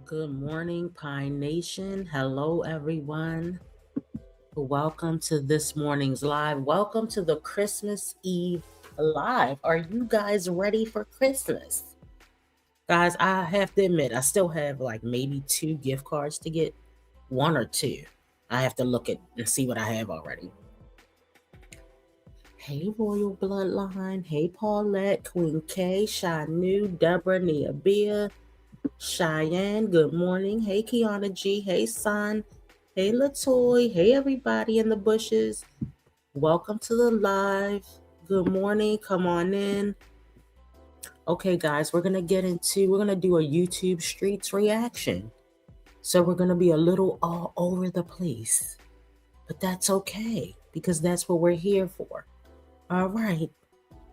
Good morning, Pine Nation. Hello, everyone. Welcome to this morning's live. Welcome to the Christmas Eve live. Are you guys ready for Christmas? Guys, I have to admit, I still have like maybe 2 gift cards to get, 1 or 2. I have to look at and see what I have already. Hey, Royal Bloodline. Hey, Paulette, Queen K, Shanu, Deborah, Nia Bea, Cheyenne, good morning. Hey, Kiana G. Hey, Son. Hey, Latoy. Hey, everybody in the bushes. Welcome to the live. Good morning. Come on in. Okay, guys, we're going to do a YouTube Streets reaction. So we're going to be a little all over the place. But that's okay, because that's what we're here for. All right.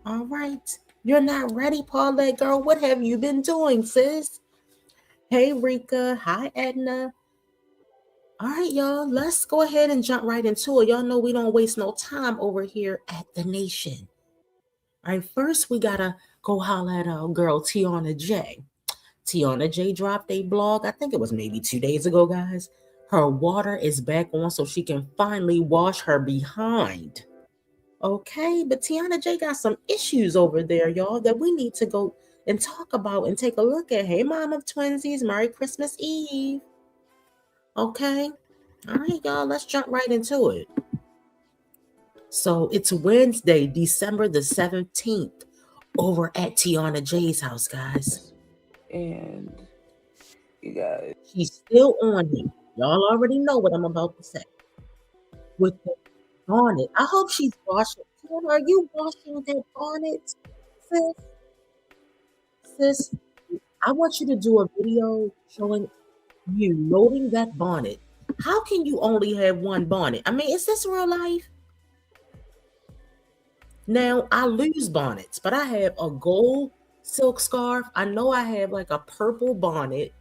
All right. You're not ready, Paulette, girl. What have you been doing, sis? Hey, Rika. Hi, Edna. All right, y'all, let's go ahead and jump right into it. Y'all know we don't waste no time over here at The Nation. All right, first we got to go holler at our girl, Tiana J. Tiana J dropped a blog, I think it was maybe 2 days ago, guys. Her water is back on so she can finally wash her behind. Okay, but Tiana J got some issues over there, y'all, that we need to go and talk about and take a look at. Hey, Mom of Twinsies, Merry Christmas Eve. Okay. All right, y'all, let's jump right into it. So it's Wednesday, December the 17th, over at Tiana J's house, guys. And you guys, she's still on here. Y'all already know what I'm about to say. With the bonnet. I hope she's washing. Tiana, are you washing that bonnet, sis? Sis, I want you to do a video showing you loading that bonnet. How can you only have one bonnet? I mean, is this real life? Now, I lose bonnets, but I have a gold silk scarf. I know I have like a purple bonnet.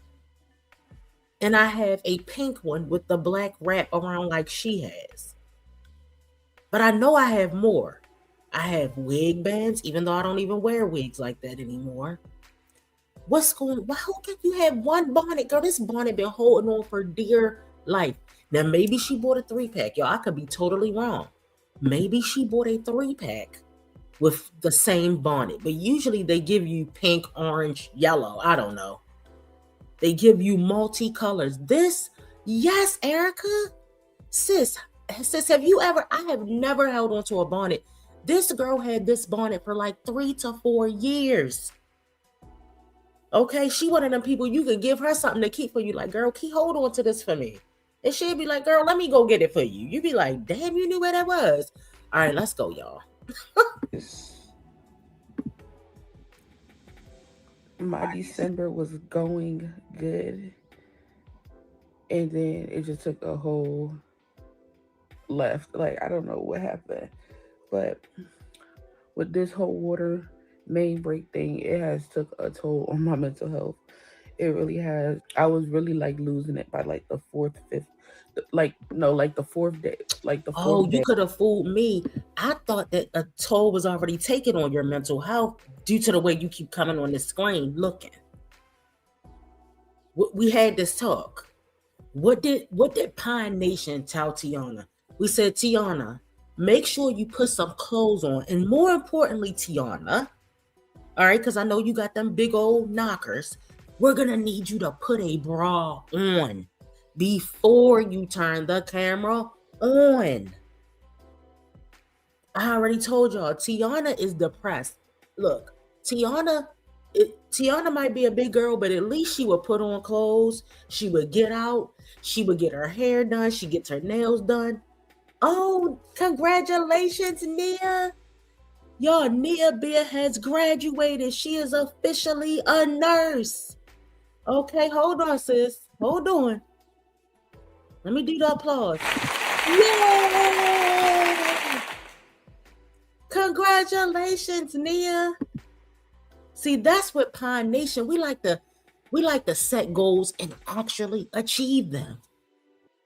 And I have a pink one with the black wrap around like she has. But I know I have more. I have wig bands, even though I don't even wear wigs like that anymore. What's going on? How can you have one bonnet? Girl, this bonnet been holding on for dear life. Now, maybe she bought a 3-pack. Y'all, I could be totally wrong. Maybe she bought a 3-pack with the same bonnet. But usually they give you pink, orange, yellow. I don't know. They give you multicolors. This, yes, Erica. Sis, have you ever, I have never held onto a bonnet. This girl had this bonnet for like 3 to 4 years. Okay, she one of them people you could give her something to keep for you. Like, girl, hold on to this for me. And she'd be like, girl, let me go get it for you. You'd be like, damn, you knew where that was. All right, let's go, y'all. my December was going good, and then it just took a whole left. Like, I don't know what happened, but with this whole water main break thing, it has took a toll on my mental health. It really has. I was really like losing it by like the fourth, fifth, like the fourth day, like the fourth day. You could have fooled me. I thought that a toll was already taken on your mental health due to the way you keep coming on the screen looking. We had this talk. What did Pine Nation tell Tiana? We said, Tiana, make sure you put some clothes on. And more importantly, Tiana, all right, because I know you got them big old knockers. We're going to need you to put a bra on before you turn the camera on. I already told y'all, Tiana is depressed. Look, Tiana might be a big girl, but at least she would put on clothes. She would get out. She would get her hair done. She gets her nails done. Oh, congratulations, Nia. Y'all, Nia Bea has graduated. She is officially a nurse. Okay, hold on, sis. Hold on. Let me do the applause. Yay! Congratulations, Nia. See, that's what Pine Nation, we like to set goals and actually achieve them.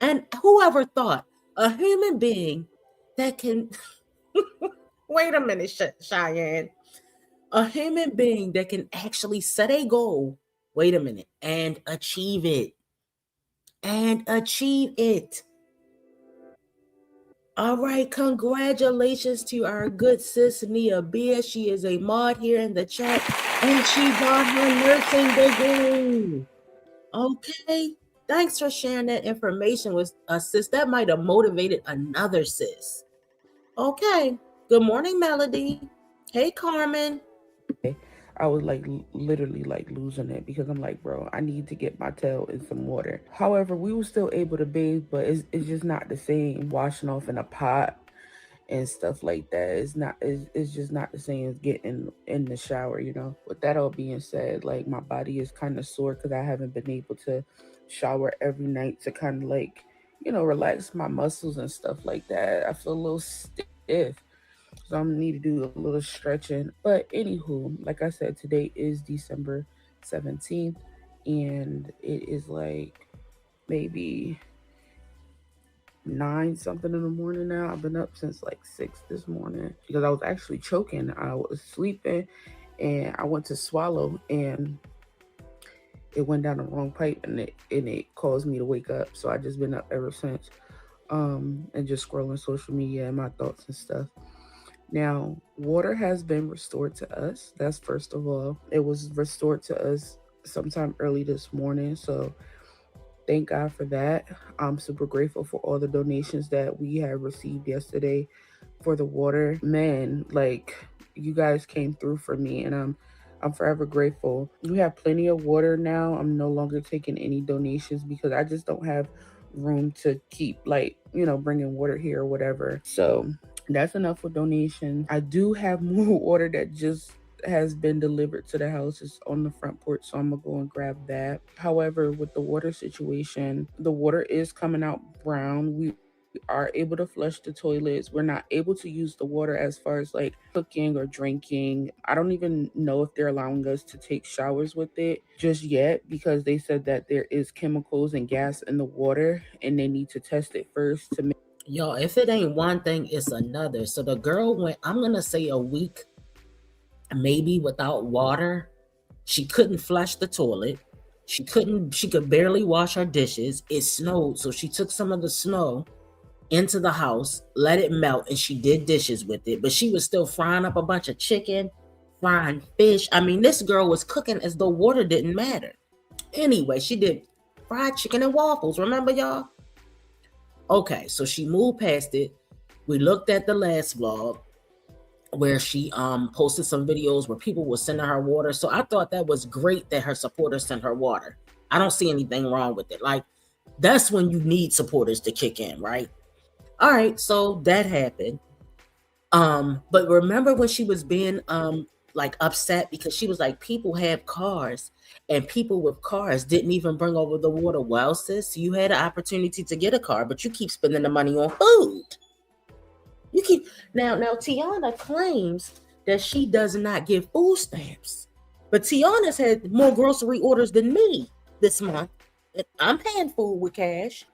And whoever thought a human being that can wait a minute, Cheyenne. A human being that can actually set a goal Wait a minute. And achieve it. And achieve it. All right, congratulations to our good sis Nia Bia. She is a mod here in the chat, and she got her nursing degree. Okay, thanks for sharing that information with us, sis. That might have motivated another sis. Okay, good morning, Melody. Hey, Carmen. I was like literally like losing it because I'm like, bro, I need to get my tail in some water. However, we were still able to bathe, but it's just not the same washing off in a pot and stuff like that. It's just not the same as getting in the shower, you know. With that all being said, like my body is kind of sore because I haven't been able to shower every night to kind of like, you know, relax my muscles and stuff like that. I feel a little stiff. So I'm gonna need to do a little stretching. But anywho, like I said, today is December 17th, and it is like maybe 9 something in the morning now. I've been up since like 6 this morning because I was actually choking. I was sleeping and I went to swallow and it went down the wrong pipe and it caused me to wake up. So I just been up ever since. And just scrolling social media and my thoughts and stuff. Now, water has been restored to us. That's first of all. It was restored to us sometime early this morning. So thank God for that. I'm super grateful for all the donations that we have received yesterday for the water. Man, like you guys came through for me and I'm forever grateful. We have plenty of water now. I'm no longer taking any donations because I just don't have room to keep like, you know, bringing water here or whatever. So that's enough for donations. I do have more water that just has been delivered to the house. It's on the front porch, so I'm gonna go and grab that. However, with the water situation, the water is coming out brown. We are able to flush the toilets. We're not able to use the water as far as like cooking or drinking. I don't even know if they're allowing us to take showers with it just yet because they said that there is chemicals and gas in the water and they need to test it first to make. Y'all, if it ain't one thing, it's another. So the girl went, I'm going to say a week, maybe without water. She couldn't flush the toilet. She could barely wash her dishes. It snowed. So she took some of the snow into the house, let it melt, and she did dishes with it. But she was still frying up a bunch of chicken, frying fish. I mean, this girl was cooking as though water didn't matter. Anyway, she did fried chicken and waffles. Remember, y'all? Okay, so she moved past it. We looked at the last vlog where she posted some videos where people were sending her water. So I thought that was great that her supporters sent her water. I don't see anything wrong with it. Like, that's when you need supporters to kick in, right? All right, so that happened. But remember when she was being like upset because she was like, people have cars and people with cars didn't even bring over the water. Well, sis, you had an opportunity to get a car, but you keep spending the money on food. You keep now Tiana claims that she does not give food stamps. But Tiana's had more grocery orders than me this month. I'm paying food with cash.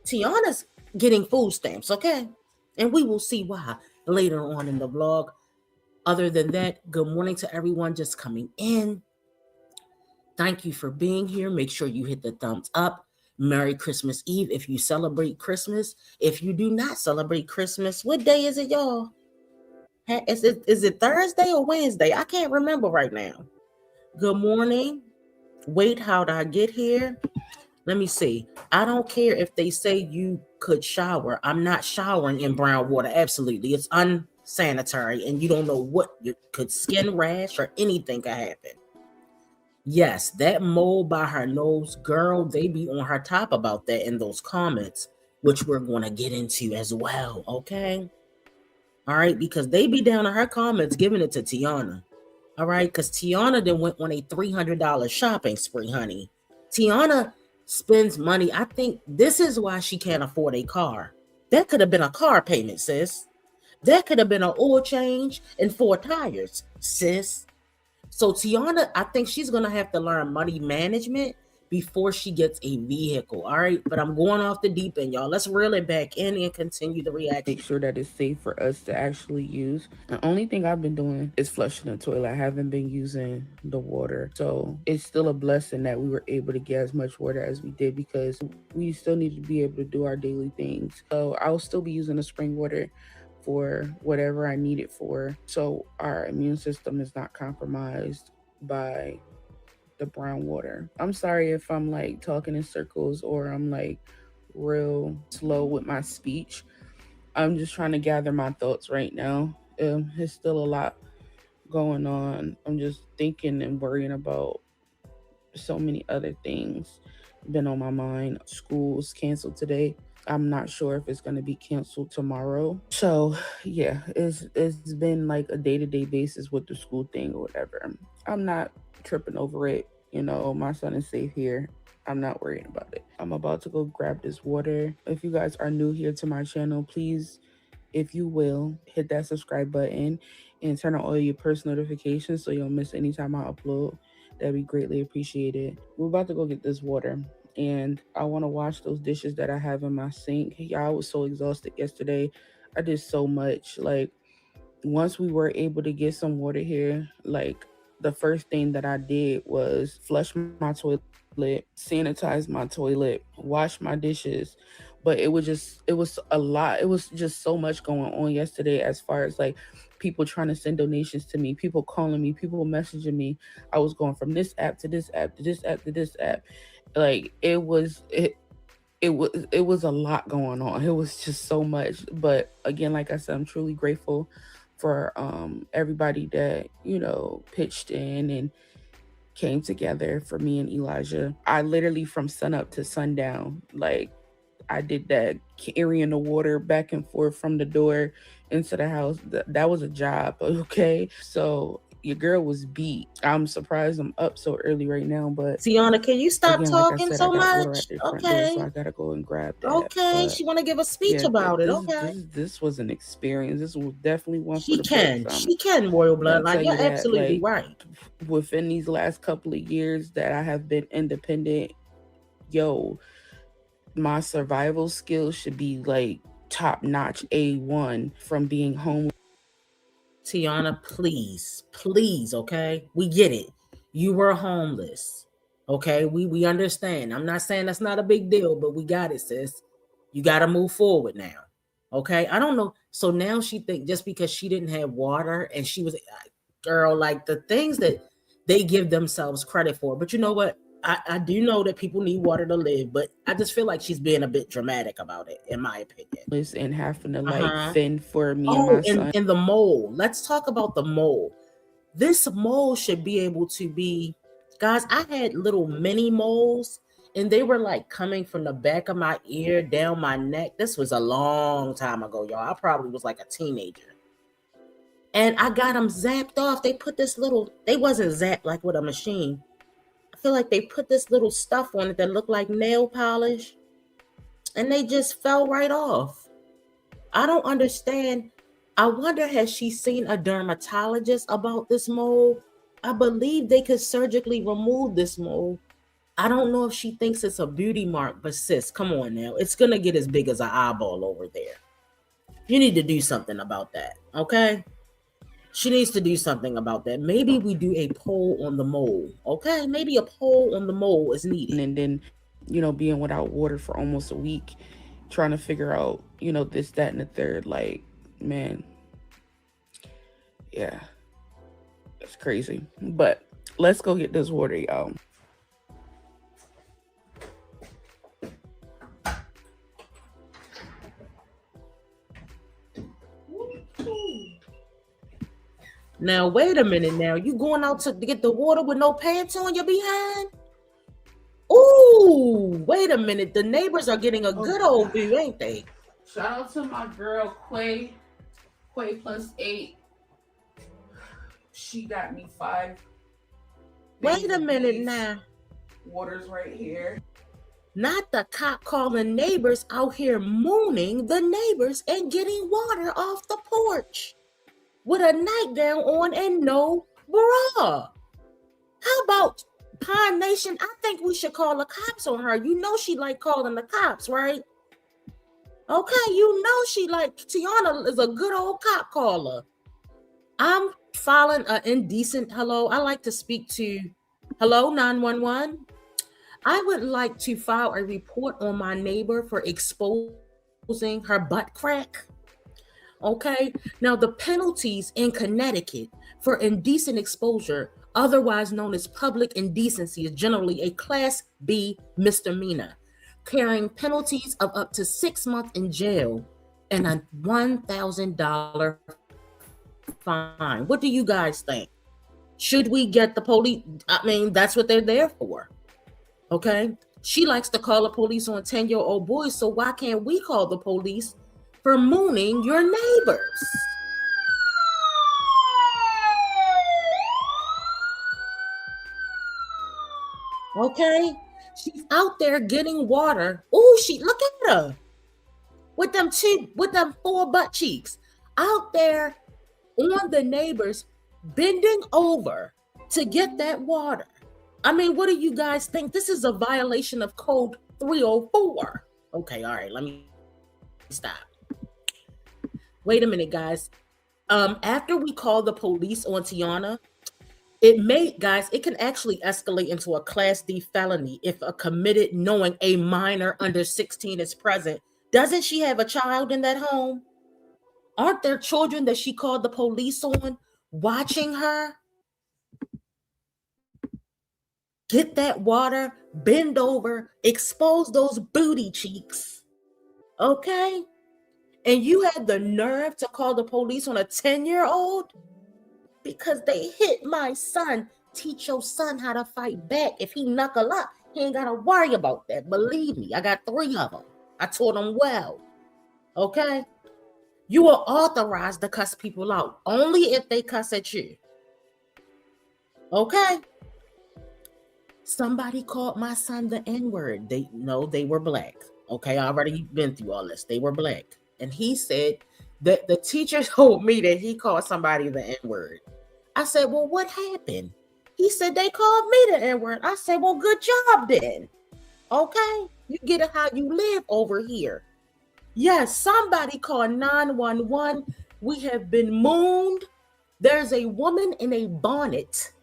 Tiana's getting food stamps, okay? And we will see why later on in the vlog. Other than that, good morning to everyone just coming in. Thank you for being here. Make sure you hit the thumbs up. Merry Christmas Eve if you celebrate Christmas. If you do not celebrate Christmas, what day is it, y'all? Is it Thursday or Wednesday? I can't remember right now. Good morning. Wait, how'd I get here? Let me see. I don't care if they say you could shower. I'm not showering in brown water. Absolutely. It's unsanitary and you don't know what you could skin rash or anything could happen. Yes, that mole by her nose, girl, they be on her top about that in those comments, which we're going to get into as well, okay? All right, because they be down in her comments giving it to Tiana. All right, because Tiana then went on a $300 shopping spree, honey. Tiana spends money. I think this is why she can't afford a car. That could have been a car payment, sis. That could have been an oil change and 4 tires, sis. So Tiana, I think she's gonna have to learn money management before she gets a vehicle. All right, but I'm going off the deep end, y'all. Let's reel it back in and continue the reaction. Make sure that it's safe for us to actually use. The only thing I've been doing is flushing the toilet. I haven't been using the water. So it's still a blessing that we were able to get as much water as we did, because we still need to be able to do our daily things. So I'll still be using the spring water for whatever I need it for, so our immune system is not compromised by the brown water. I'm sorry if I'm like talking in circles or I'm like real slow with my speech. I'm just trying to gather my thoughts right now. There's still a lot going on. I'm just thinking and worrying about so many other things been on my mind. School's canceled today. I'm not sure if it's gonna be canceled tomorrow. So yeah, it's been like a day-to-day basis with the school thing or whatever. I'm not tripping over it. You know, my son is safe here. I'm not worried about it. I'm about to go grab this water. If you guys are new here to my channel, please, if you will, hit that subscribe button and turn on all your post notifications so you don't miss any time I upload. That'd be greatly appreciated. We're about to go get this water, and I want to wash those dishes that I have in my sink. Y'all, I was so exhausted yesterday. I did so much. Like, once we were able to get some water here, like, the first thing that I did was flush my toilet, sanitize my toilet, wash my dishes. But it was a lot. It was just so much going on yesterday, as far as like people trying to send donations to me, people calling me, people messaging me. I was going from this app to this app to this app to this app. Like, it was a lot going on. It was just so much. But again, like I said, I'm truly grateful for everybody that, you know, pitched in and came together for me and Elijah. I literally, from sunup to sundown, like, I did that, carrying the water back and forth from the door into the house. That was a job, okay? So your girl was beat. I'm surprised I'm up so early right now, but Tiana, can you stop again, like I talking said, so I got water much? at the front door, Okay. so I gotta go and grab that. Okay, But she want to give a speech yeah, about it. Okay. this was an experience. This was definitely one for She the books. can. She can, Royal Gonna Bloodline. tell you You're that, absolutely like, right. within these last couple of years that I have been independent, yo, my survival skills should be like top notch A1 from being home. Tiana, please, please, okay? We get it. You were homeless. Okay? We understand. I'm not saying that's not a big deal, but we got it, sis. You got to move forward now. Okay? I don't know. So now she think just because she didn't have water and she was girl, like the things that they give themselves credit for. But you know what? I do know that people need water to live, but I just feel like she's being a bit dramatic about it, in my opinion. And having to like Uh-huh. fend for me and Oh, my son. and the mole. Let's talk about the mole. This mole should be able to be, guys, I had little mini moles and they were like coming from the back of my ear down my neck. This was a long time ago, y'all. I probably was like a teenager. And I got them zapped off. They put this little, they wasn't zapped like with a machine. I feel like they put this little stuff on it that looked like nail polish and they just fell right off. I don't understand. I wonder, has she seen a dermatologist about this mole? I believe they could surgically remove this mole. I don't know if she thinks it's a beauty mark, but sis, come on now. It's going to get as big as an eyeball over there. You need to do something about that, okay? She needs to do something about that. Maybe we do a poll on the mole, okay? Maybe a poll on the mole is needed. And then, you know, being without water for almost a week, trying to figure out, you know, this, that, and the third. Like, man, yeah, it's crazy. But let's go get this water, y'all. Now, wait a minute now. You going out to get the water with no pants on your behind? Ooh, wait a minute. The neighbors are getting a good old view, ain't they? Shout out to my girl, Quay. Quay +8. She got me 5. Wait a minute now. Water's right here. Not the cop calling neighbors out here mooning the neighbors and getting water off the porch with a nightgown on and no bra. How about Pine Nation, I think we should call the cops on her. You know she like calling the cops, right? Okay, you know she like Tiana is a good old cop caller. I'm filing an indecent hello. I like to speak to hello 911. I would like to file a report on my neighbor for exposing her butt crack. Okay, now the penalties in Connecticut for indecent exposure, otherwise known as public indecency, is generally a Class B misdemeanor, carrying penalties of up to 6 months in jail and a $1,000 fine. What do you guys think? Should we get the police? I mean, that's what they're there for. Okay? She likes to call the police on 10-year-old boys, so why can't we call the police for mooning your neighbors? Okay? She's out there getting water. Oh, she look at her with them 4 butt cheeks out there on the neighbors bending over to get that water. I mean, what do you guys think? This is a violation of Code 304. Okay, all right, let me stop. Wait a minute, guys. After we call the police on Tiana, it can actually escalate into a Class D felony if a committed knowing a minor under 16 is present. Doesn't she have a child in that home? Aren't there children that she called the police on watching her get that water, bend over, expose those booty cheeks? Okay? And you had the nerve to call the police on a 10-year-old because they hit my son. Teach your son how to fight back. If he knuckle up, he ain't got to worry about that. Believe me, I got 3 of them. I taught them well. Okay? You are authorized to cuss people out only if they cuss at you. Okay? Somebody called my son the N-word. They were black. Okay, I already been through all this. They were black. And he said that the teacher told me that he called somebody the N-word. I said, well, what happened? He said, they called me the N-word. I said, well, good job then. Okay? You get it how you live over here. Yes, somebody called 911. We have been mooned. There's a woman in a bonnet.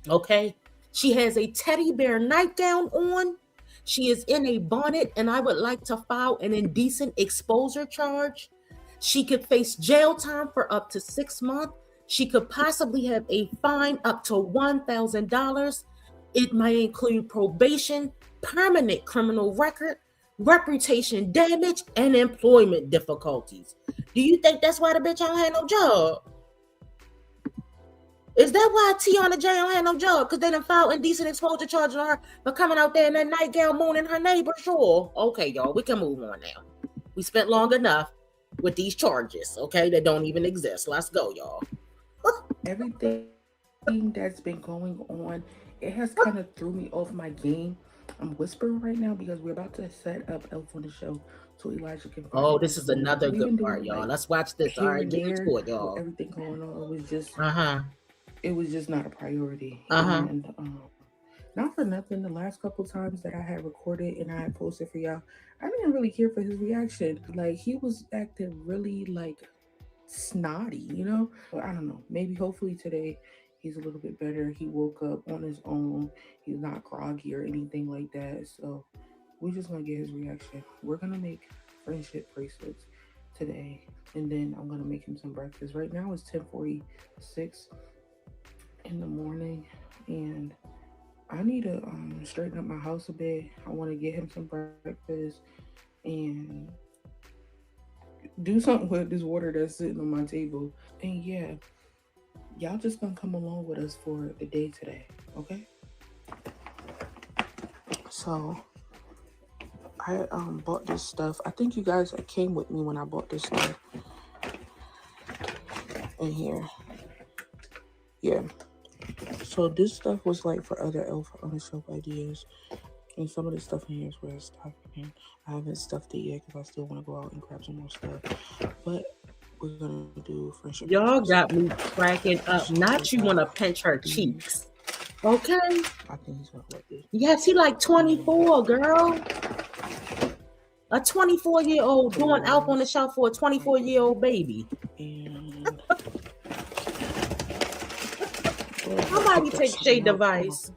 Okay? She has a teddy bear nightgown on. She is in a bonnet, and I would like to file an indecent exposure charge. She could face jail time for up to 6 months. She could possibly have a fine up to $1,000. It might include probation, permanent criminal record, reputation damage, and employment difficulties. Do you think that's why the bitch don't have no job? Is that why Tiana J don't have no job? Because they done filed indecent exposure charge on her for coming out there in that nightgown mooning her neighbor? Sure. Okay, y'all, we can move on now. We spent long enough with these charges, okay, that don't even exist. Let's go, y'all. Everything that's been going on, it has kind of threw me off my game. I'm whispering right now because we're about to set up Elf on the Show so Elijah can find Oh, his this is food. another We've been good part, doing y'all. like Let's watch this. All here right, and get there into it, with y'all. everything going on. It was just Uh-huh. not a priority. Uh-huh. And not for nothing, the last couple times that I had recorded and I had posted for y'all, I didn't really care for his reaction. Like he was acting really like snotty, you know? But I don't know. Maybe hopefully today he's a little bit better. He woke up on his own. He's not groggy or anything like that. So we're just gonna get his reaction. We're gonna make friendship bracelets today, and then I'm gonna make him some breakfast. Right now it's 10:46 in the morning, and I need to straighten up my house a bit. I want to get him some breakfast and do something with this water that's sitting on my table. And yeah, y'all just gonna come along with us for the day today, okay? So I bought this stuff. I think you guys came with me when I bought this stuff in here. Yeah. So this stuff was like for other Elf on the Shelf ideas. And some of the stuff in here is where it's stuffing. I haven't stuffed it yet because I still want to go out and grab some more stuff. But we're gonna do friendship. Y'all got me cracking up. Not you want to pinch her cheeks. Okay. I think he's gonna let this. Yes, he like 24, girl. A 24-year-old doing Alpha on the Shelf for a 24-year-old baby. And Somebody take Shay device.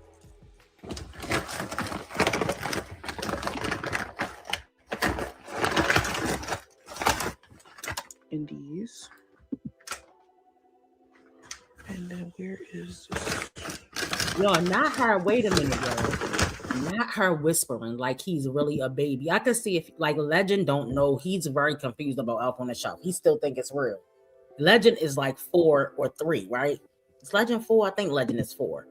in these. And then where is this? Yo, not her. Wait a minute, yo. Not her whispering like he's really a baby. I could see if like Legend don't know. He's very confused about Alpha on the Shelf. He still think it's real. Legend is like 4 or 3, right? Is Legend 4? I think Legend is 4.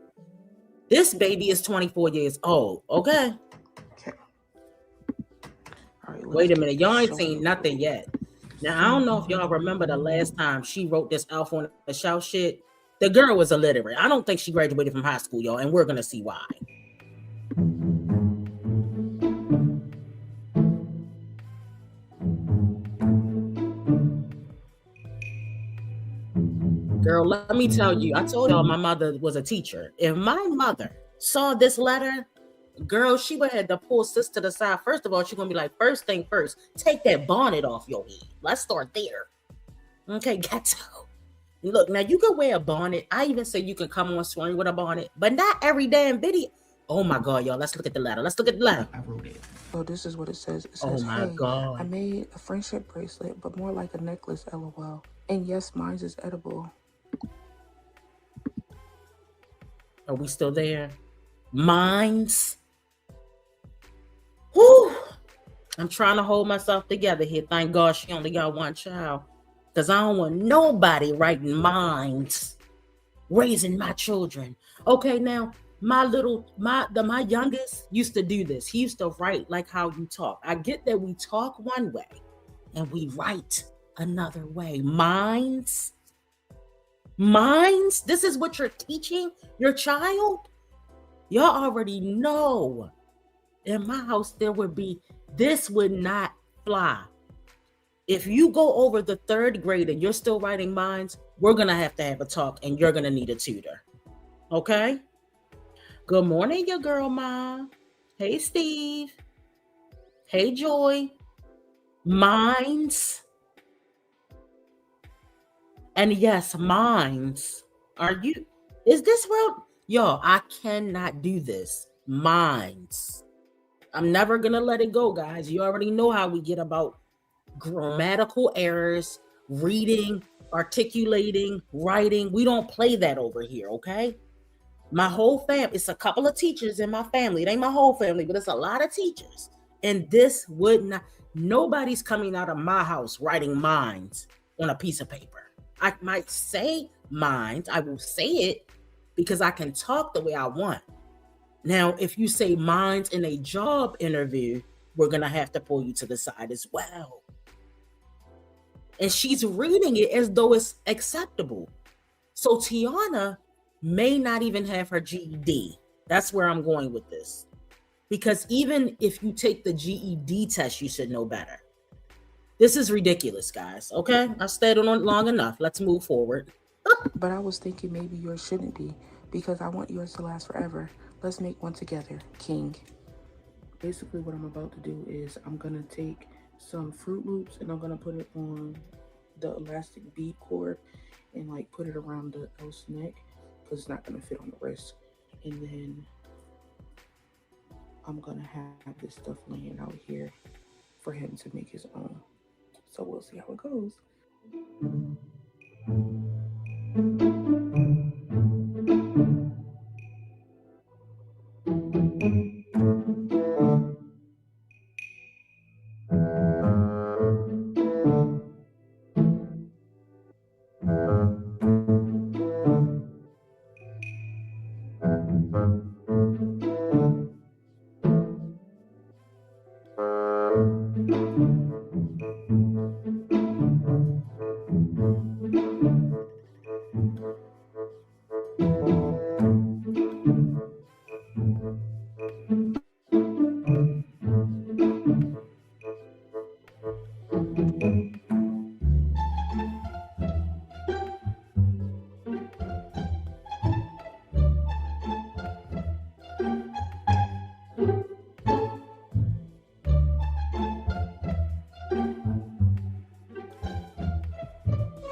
This baby is 24 years old. Okay. Okay. All right. Wait a minute. Y'all ain't seen nothing yet. Now, I don't know if y'all remember the last time she wrote this Alpha on the Shelf shit. The girl was illiterate. I don't think she graduated from high school, y'all, and we're going to see why. Girl, let me tell you, I told y'all my mother was a teacher. If my mother saw this letter, girl, she would have to pull sis to the side. First of all, she's going to be like, first thing first, take that bonnet off your head. Let's start there. Okay, ghetto. Look, now you can wear a bonnet. I even say you can come on swing with a bonnet, but not every damn video. Oh my God, y'all, let's look at the letter. Let's look at the letter. I wrote it. So this is what it says. It Oh says, my hey, God. I made a friendship bracelet, but more like a necklace, LOL. And yes, mine is edible. Are we still there? Mines. Whew. I'm trying to hold myself together here. Thank God she only got one child. Because I don't want nobody writing minds, raising my children. Okay, now, my youngest used to do this. He used to write like how you talk. I get that we talk one way and we write another way. Minds. This is what you're teaching your child? Y'all already know. In my house, this would not fly. If you go over the 3rd grade and you're still writing minds, we're going to have a talk and you're going to need a tutor. Okay? Good morning, your girl, Mom. Hey, Steve. Hey, Joy. Minds. And yes, minds. Is this real? Yo, I cannot do this. Minds. I'm never going to let it go, guys. You already know how we get about grammatical errors, reading, articulating, writing. We don't play that over here, okay? My whole family, it's a couple of teachers in my family. It ain't my whole family, but it's a lot of teachers. And this would not, nobody's coming out of my house writing minds on a piece of paper. I might say minds, I will say it because I can talk the way I want. Now, if you say minds in a job interview, we're going to have to pull you to the side as well. And she's reading it as though it's acceptable. So Tiana may not even have her GED. That's where I'm going with this. Because even if you take the GED test, you should know better. This is ridiculous, guys. Okay? I've stayed on it long enough. Let's move forward. But I was thinking maybe yours shouldn't be, because I want yours to last forever. Let's make one together, King. Basically what I'm about to do is I'm going to take some Fruit Loops and I'm going to put it on the elastic bead cord and like put it around the elf's neck because it's not going to fit on the wrist. And then I'm going to have this stuff laying out here for him to make his own. So we'll see how it goes.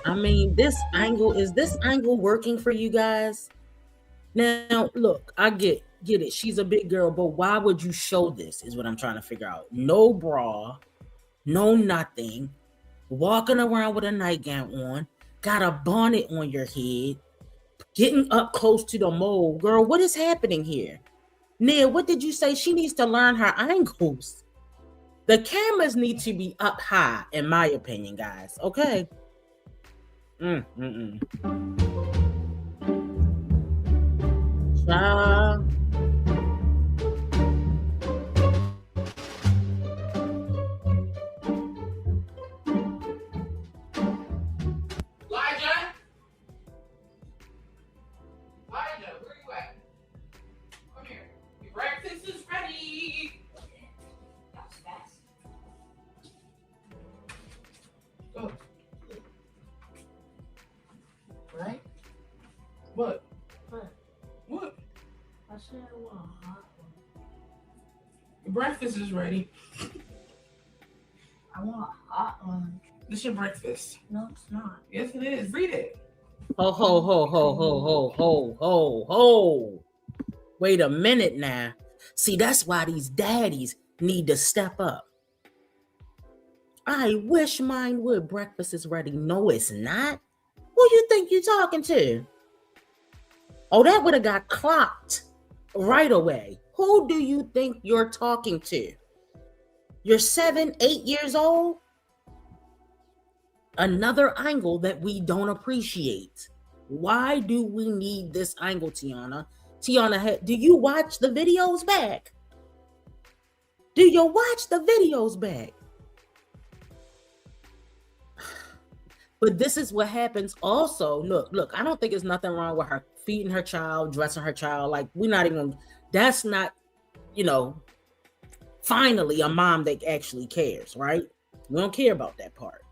I mean, is this angle working for you guys? Now, look, I get it. She's a big girl, but why would you show this? Is what I'm trying to figure out. No bra, no nothing. Walking around with a nightgown on, got a bonnet on your head, getting up close to the mole. Girl, what is happening here? Nia, what did you say? She needs to learn her angles. The cameras need to be up high, in my opinion, guys. Okay. Child. Elijah? Elijah, where you at? Come here. Your breakfast is ready. That was fast. Go. Right? What? What? What? I said I want a hot one. Your breakfast is ready. I want a hot one. This is your breakfast. No, it's not. Yes, it is. Read it. Ho, ho, ho, ho, ho, ho, ho, ho, ho. Wait a minute now. See, that's why these daddies need to step up. I wish mine would. Breakfast is ready. No, it's not. Who you think you're talking to? Oh, that would have got clocked right away. Who do you think you're talking to? You're 7, 8 years old? Another angle that we don't appreciate. Why do we need this angle, Tiana? Tiana, do you watch the videos back? Do you watch the videos back? But this is what happens also. Look, I don't think there's nothing wrong with her feeding her child, dressing her child. Like, we're not even, that's not, finally a mom that actually cares, right? We don't care about that part.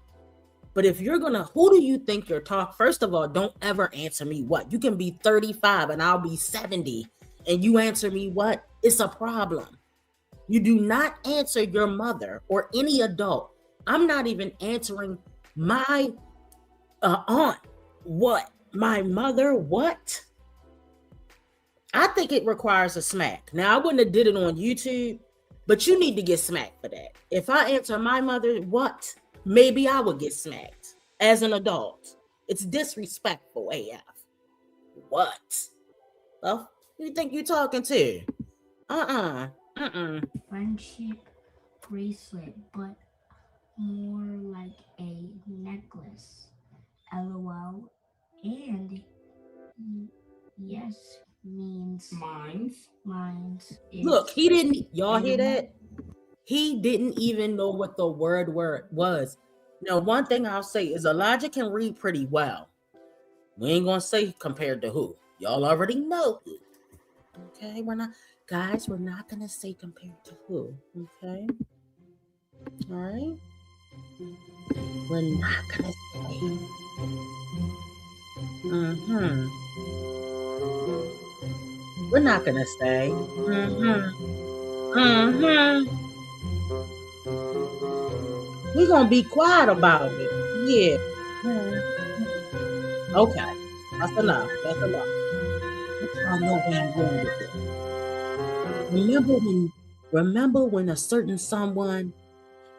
But if you're who do you think you're talking? First of all, don't ever answer me what. You can be 35 and I'll be 70 and you answer me what? It's a problem. You do not answer your mother or any adult. I'm not even answering my aunt what? My mother what? I think it requires a smack. Now, I wouldn't have did it on YouTube, but you need to get smacked for that. If I answer my mother what? Maybe I would get smacked as an adult. It's disrespectful AF. What? Well, who you think you're talking to? Friendship bracelet, but more like a necklace. LOL. And yes means Mines. Look, he didn't. Y'all hear that? He didn't even know what the word was. Now, one thing I'll say is Elijah can read pretty well. We ain't gonna say compared to who. Y'all already know who. Okay, we're not gonna say compared to who. Okay. All right. We're not gonna say. We're not gonna say. We're gonna be quiet about it. Yeah. Okay. That's enough. But y'all know where I'm going with this. Remember when a certain someone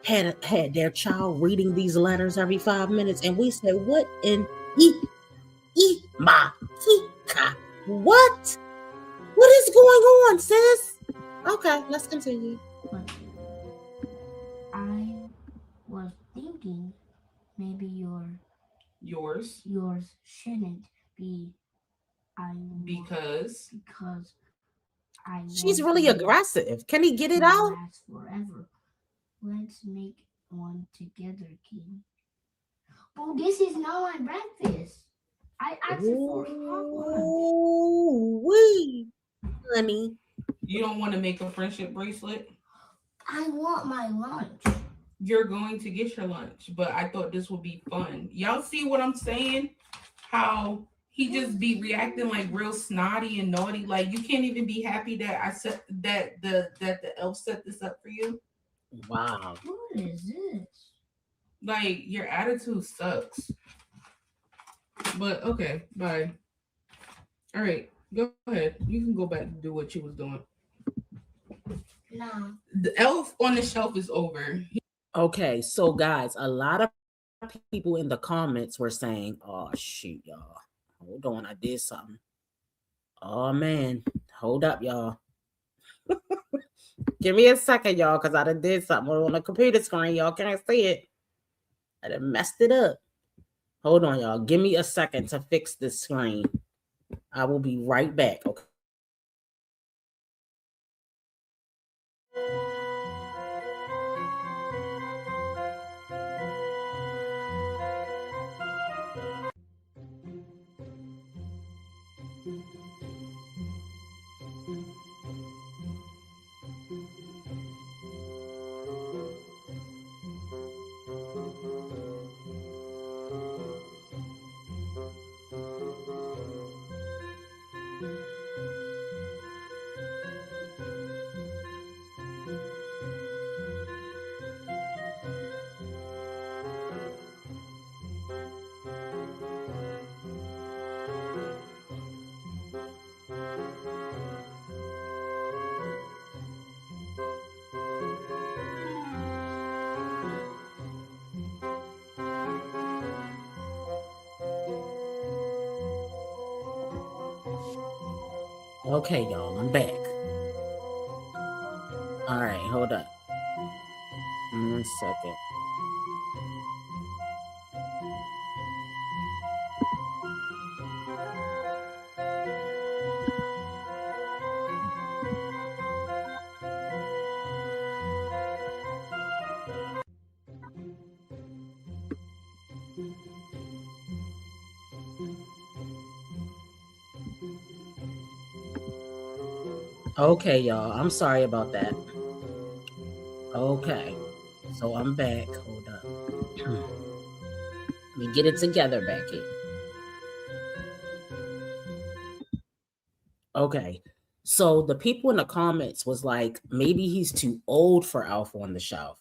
had their child reading these letters every 5 minutes, and we said, "What in ma what? What is going on, sis?" Okay, let's continue. But I was thinking maybe yours shouldn't be. Because I She's really aggressive. Can he get it out? last forever. Let's make one together, King. Oh, this is not my breakfast. I asked for hot lunch. Wee, honey. you don't want to make a friendship bracelet. I want my lunch. You're going to get your lunch, but I thought this would be fun. Y'all see what I'm saying? How he just be reacting like real snotty and naughty. Like, you can't even be happy that I set that the elf set this up for you. Wow. What is this? Like, your attitude sucks. But okay, bye. All right, go ahead. You can go back and do what you was doing. No. The elf on the shelf is over. Okay, so guys, a lot of people in the comments were saying, "Oh shoot, y'all, hold on, I did something. Oh man, hold up, y'all. Give me a second, y'all, because I done did something on the computer screen. Y'all can't see it. I done messed it up. Hold on, y'all. Give me a second to fix this screen. I will be right back. Okay." Okay, y'all, I'm back. All right, hold up. 1 second. Okay, y'all, I'm sorry about that. Okay, so I'm back. Hold up. Let me get it together back here. Okay. So the people in the comments was like, maybe he's too old for Alpha on the Shelf,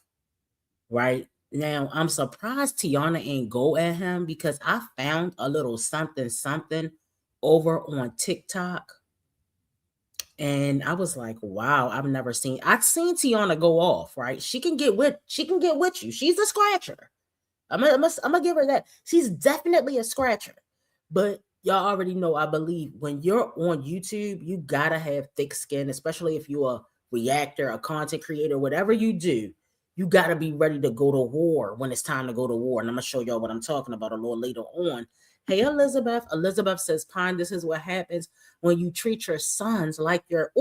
right? Now I'm surprised Tiana ain't go at him because I found a little something something over on TikTok. And I was like, wow, I've seen Tiana go off, right? She can get with you. She's a scratcher. I'm gonna give her that. She's definitely a scratcher. But y'all already know, I believe when you're on YouTube, you gotta have thick skin, especially if you're a reactor, a content creator, whatever you do, you gotta be ready to go to war when it's time to go to war. And I'm gonna show y'all what I'm talking about a little later on. Hey, Elizabeth. Elizabeth says, Pine, this is what happens when you treat your sons like you're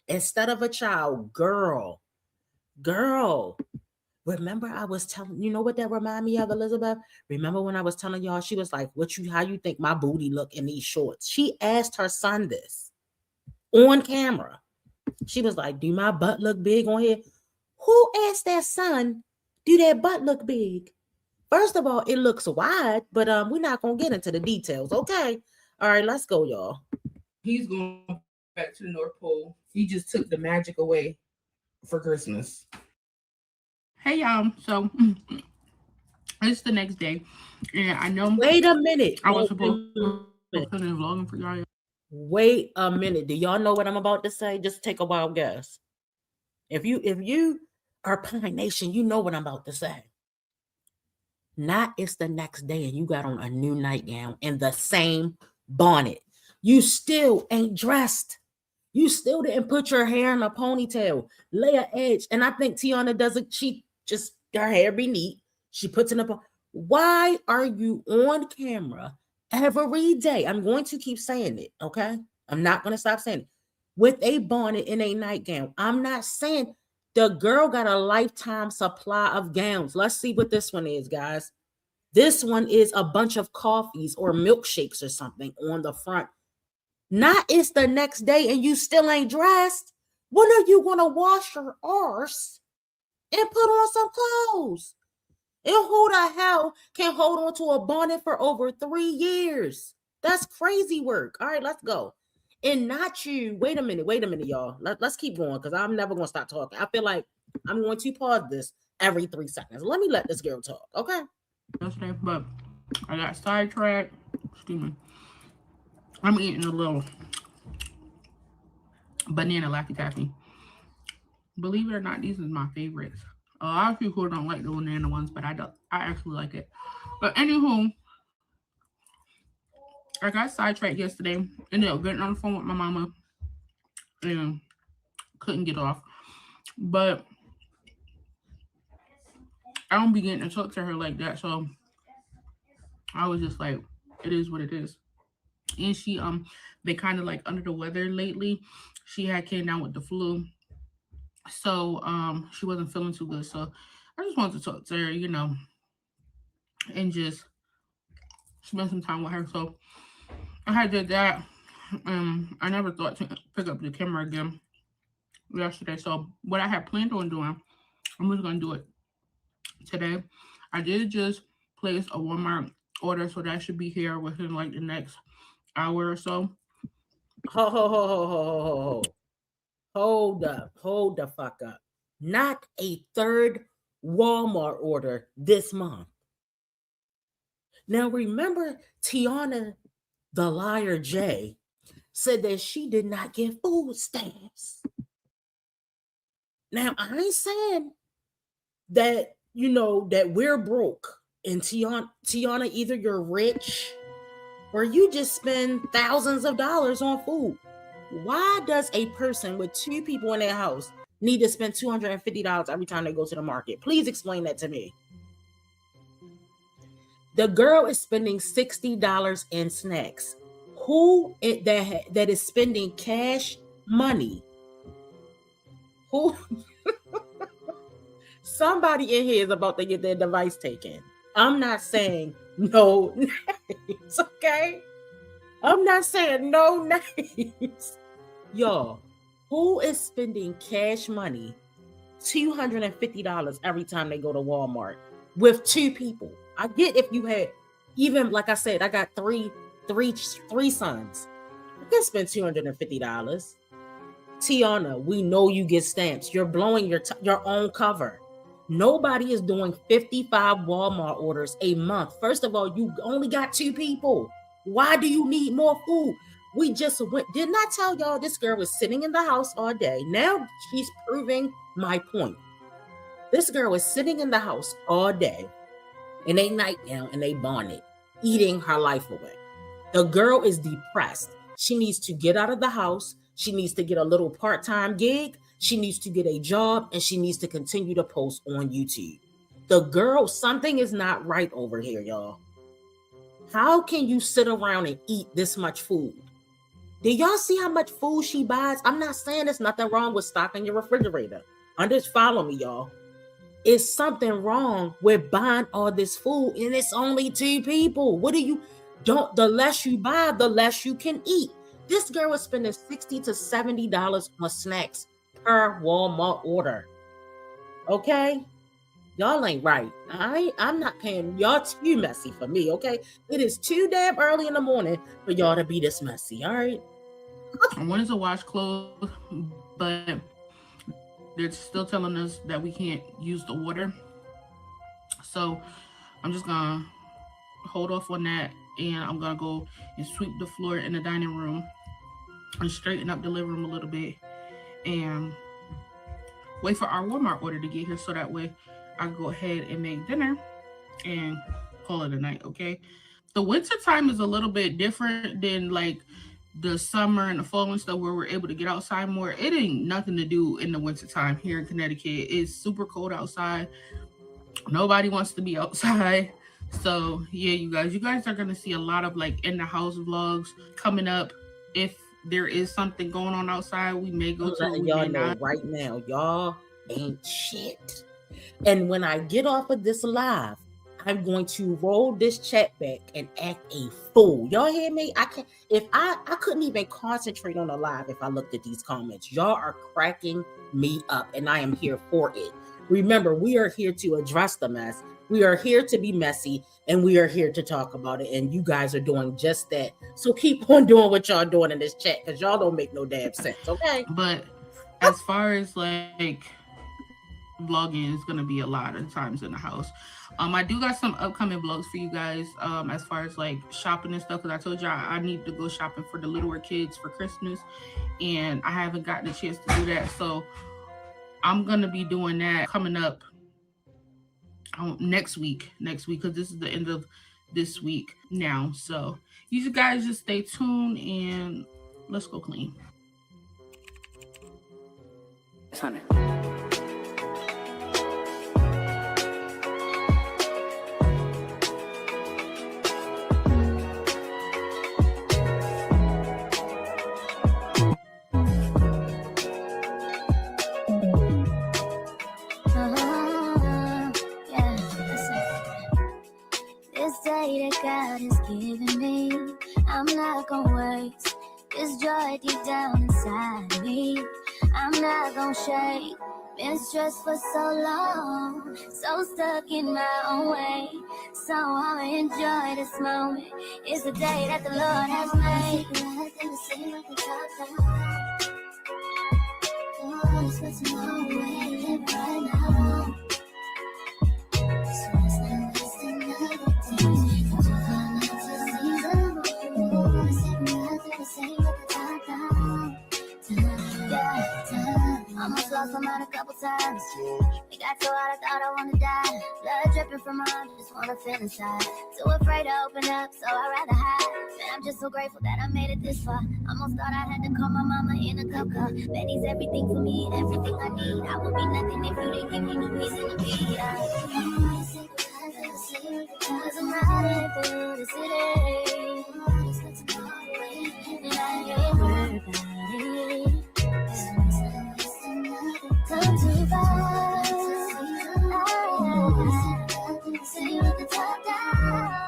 instead of a child. Girl. Remember, I was telling you know what that remind me of, Elizabeth? Remember when I was telling y'all, she was like, how you think my booty look in these shorts? She asked her son this on camera. She was like, do my butt look big on here? Who asked their son, do their butt look big? First of all, it looks wide, but we're not gonna get into the details, okay? All right, let's go, y'all. He's going back to the North Pole. He just took the magic away for Christmas. Hey y'all, so it's the next day, and I know. Wait a minute. I was supposed to finish vlogging for y'all. Wait a minute. Do y'all know what I'm about to say? Just take a wild guess. If you are Pine Nation, you know what I'm about to say. Not it's the next day and you got on a new nightgown and the same bonnet. You still ain't dressed. You still didn't put your hair in a ponytail, lay an edge. And I think Tiana does it. She just, her hair be neat. She puts it up. Why are you on camera every day? I'm going to keep saying it, okay? I'm not going to stop saying it. With a bonnet and a nightgown. I'm not saying the girl got a lifetime supply of gowns. Let's see what this one is, guys. This one is a bunch of coffees or milkshakes or something on the front. Not it's the next day and you still ain't dressed. When are you going to wash your arse and put on some clothes? And who the hell can hold on to a bonnet for over 3 years? That's crazy work. All right, let's go. And not you. Wait a minute, y'all. Let's keep going because I'm never going to stop talking. I feel like I'm going to pause this every 3 seconds. Let me let this girl talk, okay? Yesterday, but I got sidetracked. Excuse me. I'm eating a little banana Laffy Taffy. Believe it or not, these are my favorites. A lot of people don't like the banana ones, but I don't. I actually like it. But anywho, I got sidetracked yesterday. Ended up getting on the phone with my mama and couldn't get off. But I don't be getting to talk to her like that, so I was just like, it is what it is. And she been kind of like under the weather lately. She had came down with the flu, so she wasn't feeling too good. So I just wanted to talk to her, and just spend some time with her. So I had did that. I never thought to pick up the camera again yesterday. So what I had planned on doing, I'm just gonna do it today. I did just place a Walmart order, so that should be here within like the next hour or so. Ho ho ho ho ho ho ho ho. Hold up. Hold the fuck up. Not a third Walmart order this month. Now remember Tiana the liar J said that she did not get food stamps. Now I ain't saying that that we're broke and Tiana either you're rich or you just spend thousands of dollars on food. Why does a person with two people in their house need to spend $250 every time they go to the market? Please explain that to me. The girl is spending $60 in snacks. Who that is spending cash money? Who? Somebody in here is about to get their device taken. I'm not saying no names, okay? I'm not saying no names. Y'all, who is spending cash money, $250 every time they go to Walmart with two people? I get if you had, even like I said, I got three sons. I can spend $250. Tiana, we know you get stamps. You're blowing your own cover. Nobody is doing 55 Walmart orders a month. First of all, you only got two people. Why do you need more food? We just went, didn't I tell y'all this girl was sitting in the house all day? Now she's proving my point. This girl is sitting in the house all day in a nightgown and a bonnet, eating her life away. The girl is depressed. She needs to get out of the house. She needs to get a little part-time gig. She needs to get a job, and she needs to continue to post on YouTube. The girl, something is not right over here, y'all. How can you sit around and eat this much food? Do y'all see how much food she buys? I'm not saying there's nothing wrong with stocking your refrigerator. Just follow me, y'all. It's something wrong with buying all this food, and it's only two people. The less you buy, the less you can eat. This girl is spending $60 to $70 on snacks per Walmart order. Okay? Y'all ain't right. I'm not paying y'all too messy for me, okay? It is too damn early in the morning for y'all to be this messy, all right? I wanted to wash clothes, but they're still telling us that we can't use the water. So I'm just gonna hold off on that, and I'm gonna go and sweep the floor in the dining room and straighten up the living room a little bit and wait for our Walmart order to get here so that way I can go ahead and make dinner and call it a night, okay? The winter time is a little bit different than like the summer and the fall and stuff where we're able to get outside more. It ain't nothing to do in the winter time here in Connecticut. It's super cold outside. Nobody wants to be outside. So yeah, you guys are gonna see a lot of like in the house vlogs coming up. If there is something going on outside, we may go to it, we y'all may know not. right now, y'all ain't shit. And when I get off of this live, I'm going to roll this chat back and act a fool. Y'all hear me? I couldn't even concentrate on the live if I looked at these comments. Y'all are cracking me up, and I am here for it. Remember, we are here to address the mess. We are here to be messy, and we are here to talk about it. And you guys are doing just that. So keep on doing what y'all doing in this chat, because y'all don't make no damn sense, okay? But as far as like vlogging is gonna be a lot of times in the house. I do got some upcoming vlogs for you guys, as far as like shopping and stuff, because I told y'all I need to go shopping for the littler kids for Christmas, and I haven't gotten a chance to do that. So I'm gonna be doing that coming up next week, because this is the end of this week now. So you guys just stay tuned and let's go clean. Honey. God has given me, I'm not gonna waste this joy deep down inside me. I'm not gonna shake. Been stressed for so long, so stuck in my own way. So I'ma enjoy this moment. It's the day that the Lord has made. It's for tomorrow, live right now. So it's not wasting another day. Almost lost my mind a couple times. It got so hot I thought I wanna die. Blood dripping from my arms, just wanna feel inside. Too afraid to open up, so I'd rather hide. Man, I'm just so grateful that I made it this far. Almost thought I had to call my mama in a cup car. Betty's everything for me and everything I need. I would be nothing if you didn't give me no reason to be. Cause I'm riding through the city, and I ain't worried about it. Come too far, see you at the top down.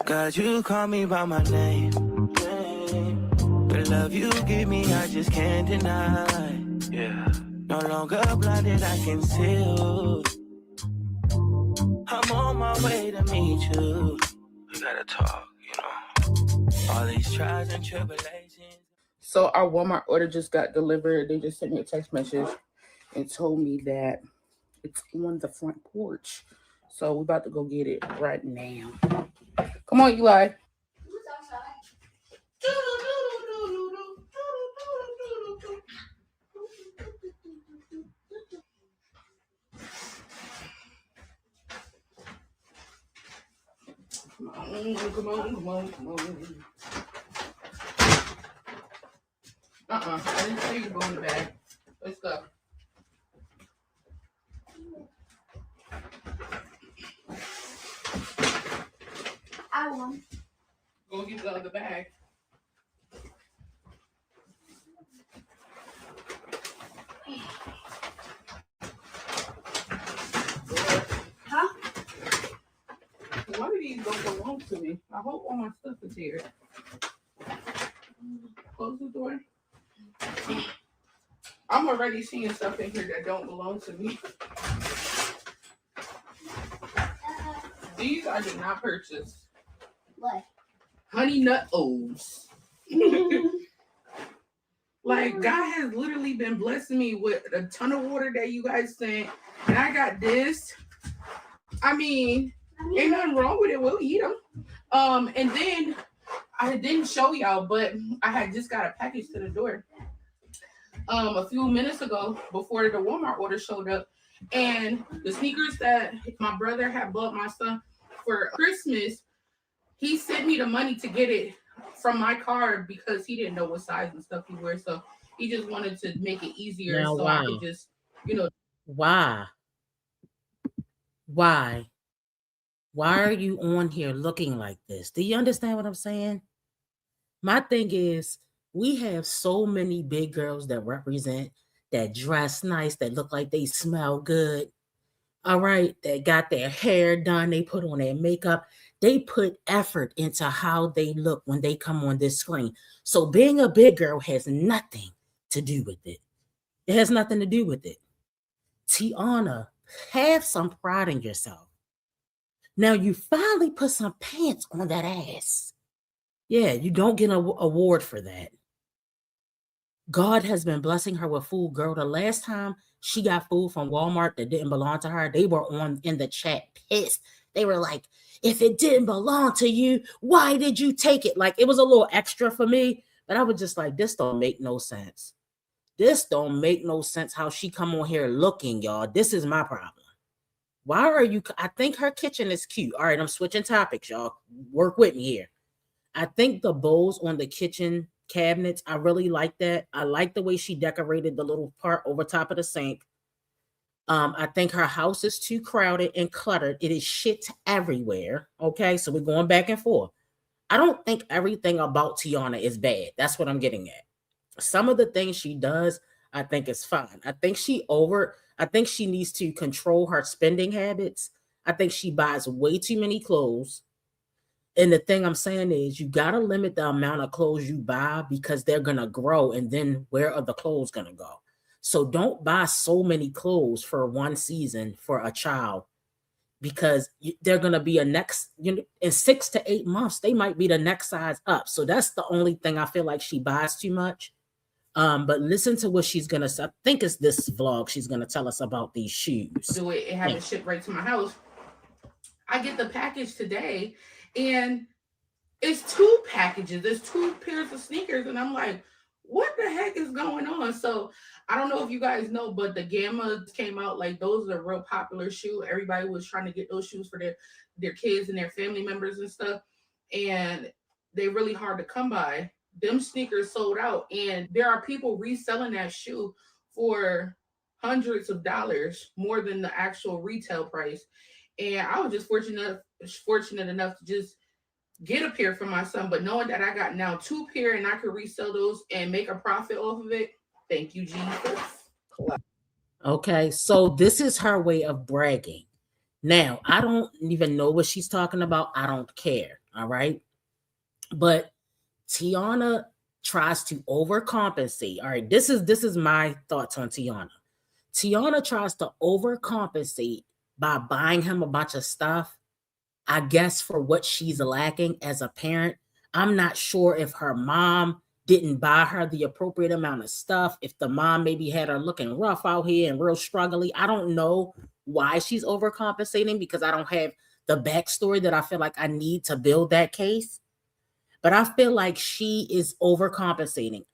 God, you call me by my name. The love you give me, I just can't deny. Yeah. No longer blinded, I can see you. I'm on my way to meet you. We gotta talk, all these trials and tribulations. So our Walmart order just got delivered. They just sent me a text message and told me that it's on the front porch. So we're about to go get it right now. Come on, Eli. Who's outside? Come on. I didn't say you go in the bag. Let's go. I won. Go get the other bag. Huh? One of these don't belong to me. I hope all my stuff is here. Close the door. I'm already seeing stuff in here that don't belong to me. These I did not purchase. What? Honey Nut O's. Like, God has literally been blessing me with a ton of water that you guys sent. And I got this. I mean, ain't nothing wrong with it. We'll eat them. And then I didn't show y'all, but I had just got a package to the door a few minutes ago before the Walmart order showed up. And the sneakers that my brother had bought my son for Christmas, he sent me the money to get it from my card because he didn't know what size and stuff he wears. So he just wanted to make it easier Now, so I could just, why? Why? Why are you on here looking like this? Do you understand what I'm saying? My thing is, we have so many big girls that represent, that dress nice, that look like they smell good. All right, they got their hair done, they put on their makeup, they put effort into how they look when they come on this screen. So being a big girl has nothing to do with it. It has nothing to do with it. Tiana, have some pride in yourself. Now you finally put some pants on that ass. Yeah, you don't get an award for that. God has been blessing her with food, girl. The last time she got food from Walmart that didn't belong to her, they were on in the chat pissed. They were like, if it didn't belong to you, why did you take it? Like, it was a little extra for me, but I was just like, this don't make no sense. This don't make no sense how she come on here looking, y'all. This is my problem. Why are you? I think her kitchen is cute. All right, I'm switching topics, y'all. Work with me here. I think the bowls on the kitchen cabinets, I really like that. I like the way she decorated the little part over top of the sink. I think her house is too crowded and cluttered. It is shit everywhere. Okay, so we're going back and forth. I don't think everything about Tiana is bad. That's what I'm getting at. Some of the things she does, I think is fine. I think she needs to control her spending habits. I think she buys way too many clothes. And the thing I'm saying is, you got to limit the amount of clothes you buy because they're going to grow. And then where are the clothes going to go? So don't buy so many clothes for one season for a child, because they're going to be in 6 to 8 months, they might be the next size up. So that's the only thing I feel like she buys too much. But listen to what she's going to say. I think it's this vlog she's going to tell us about these shoes. Do it and have it shipped right to my house. I get the package today, and it's 2 packages. There's 2 pairs of sneakers, and I'm like, what the heck is going on? So I don't know if you guys know, but the Gamma came out. Like, those are a real popular shoe. Everybody was trying to get those shoes for their kids and their family members and stuff, and they're really hard to come by. Them sneakers sold out, and there are people reselling that shoe for hundreds of dollars more than the actual retail price. And I was just fortunate enough to just get a pair for my son, but knowing that I got now 2 pair and I could resell those and make a profit off of it, thank you, Jesus. Okay, so this is her way of bragging. Now, I don't even know what she's talking about. I don't care, all right? But Tiana tries to overcompensate. All right, this is my thoughts on Tiana. Tiana tries to overcompensate by buying him a bunch of stuff, I guess, for what she's lacking as a parent. I'm not sure if her mom didn't buy her the appropriate amount of stuff, if the mom maybe had her looking rough out here and real struggly. I don't know why she's overcompensating, because I don't have the backstory that I feel like I need to build that case. But I feel like she is overcompensating.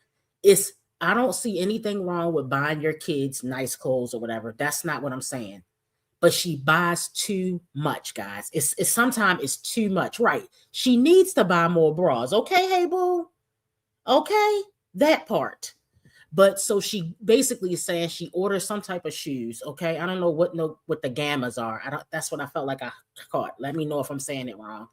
I don't see anything wrong with buying your kids nice clothes or whatever. That's not what I'm saying. But she buys too much, guys. It's sometimes it's too much, right? She needs to buy more bras. Okay, hey boo. Okay, that part. But so she basically is saying she orders some type of shoes. Okay, I don't know what the Gammas are. That's what I felt like I caught. Let me know if I'm saying it wrong.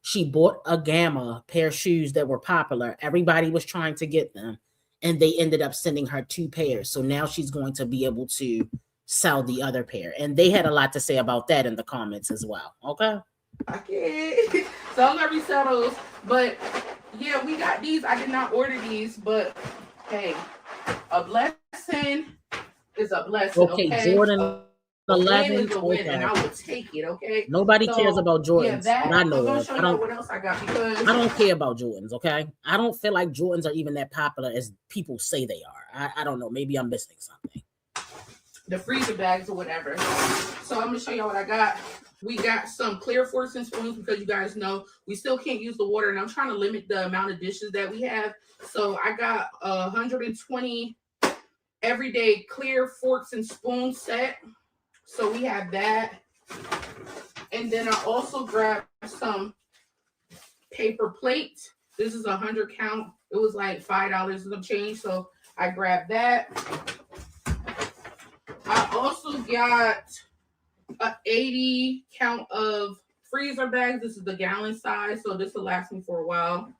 She bought a Gamma pair of shoes that were popular. Everybody was trying to get them, and they ended up sending her 2 pairs. So now she's going to be able to sell the other pair. And they had a lot to say about that in the comments as well. Okay. Okay. So I'm gonna resell those. But yeah, we got these. I did not order these, but hey, a blessing is a blessing. Okay. Jordan 11 is a win, and I will take it. Okay. Nobody cares about Jordans. Yeah, I know. I'm gonna show you what else I got, because I don't care about Jordans. Okay. I don't feel like Jordans are even that popular as people say they are. I don't know. Maybe I'm missing something. The freezer bags or whatever. So I'm gonna show y'all what I got. We got some clear forks and spoons, because you guys know we still can't use the water, and I'm trying to limit the amount of dishes that we have. So I got 120 everyday clear forks and spoon set. So we have that. And then I also grabbed some paper plates. This is 100 count. It was like $5 and some change. So I grabbed that. I also got a 80 count of freezer bags. This is the gallon size. So this will last me for a while.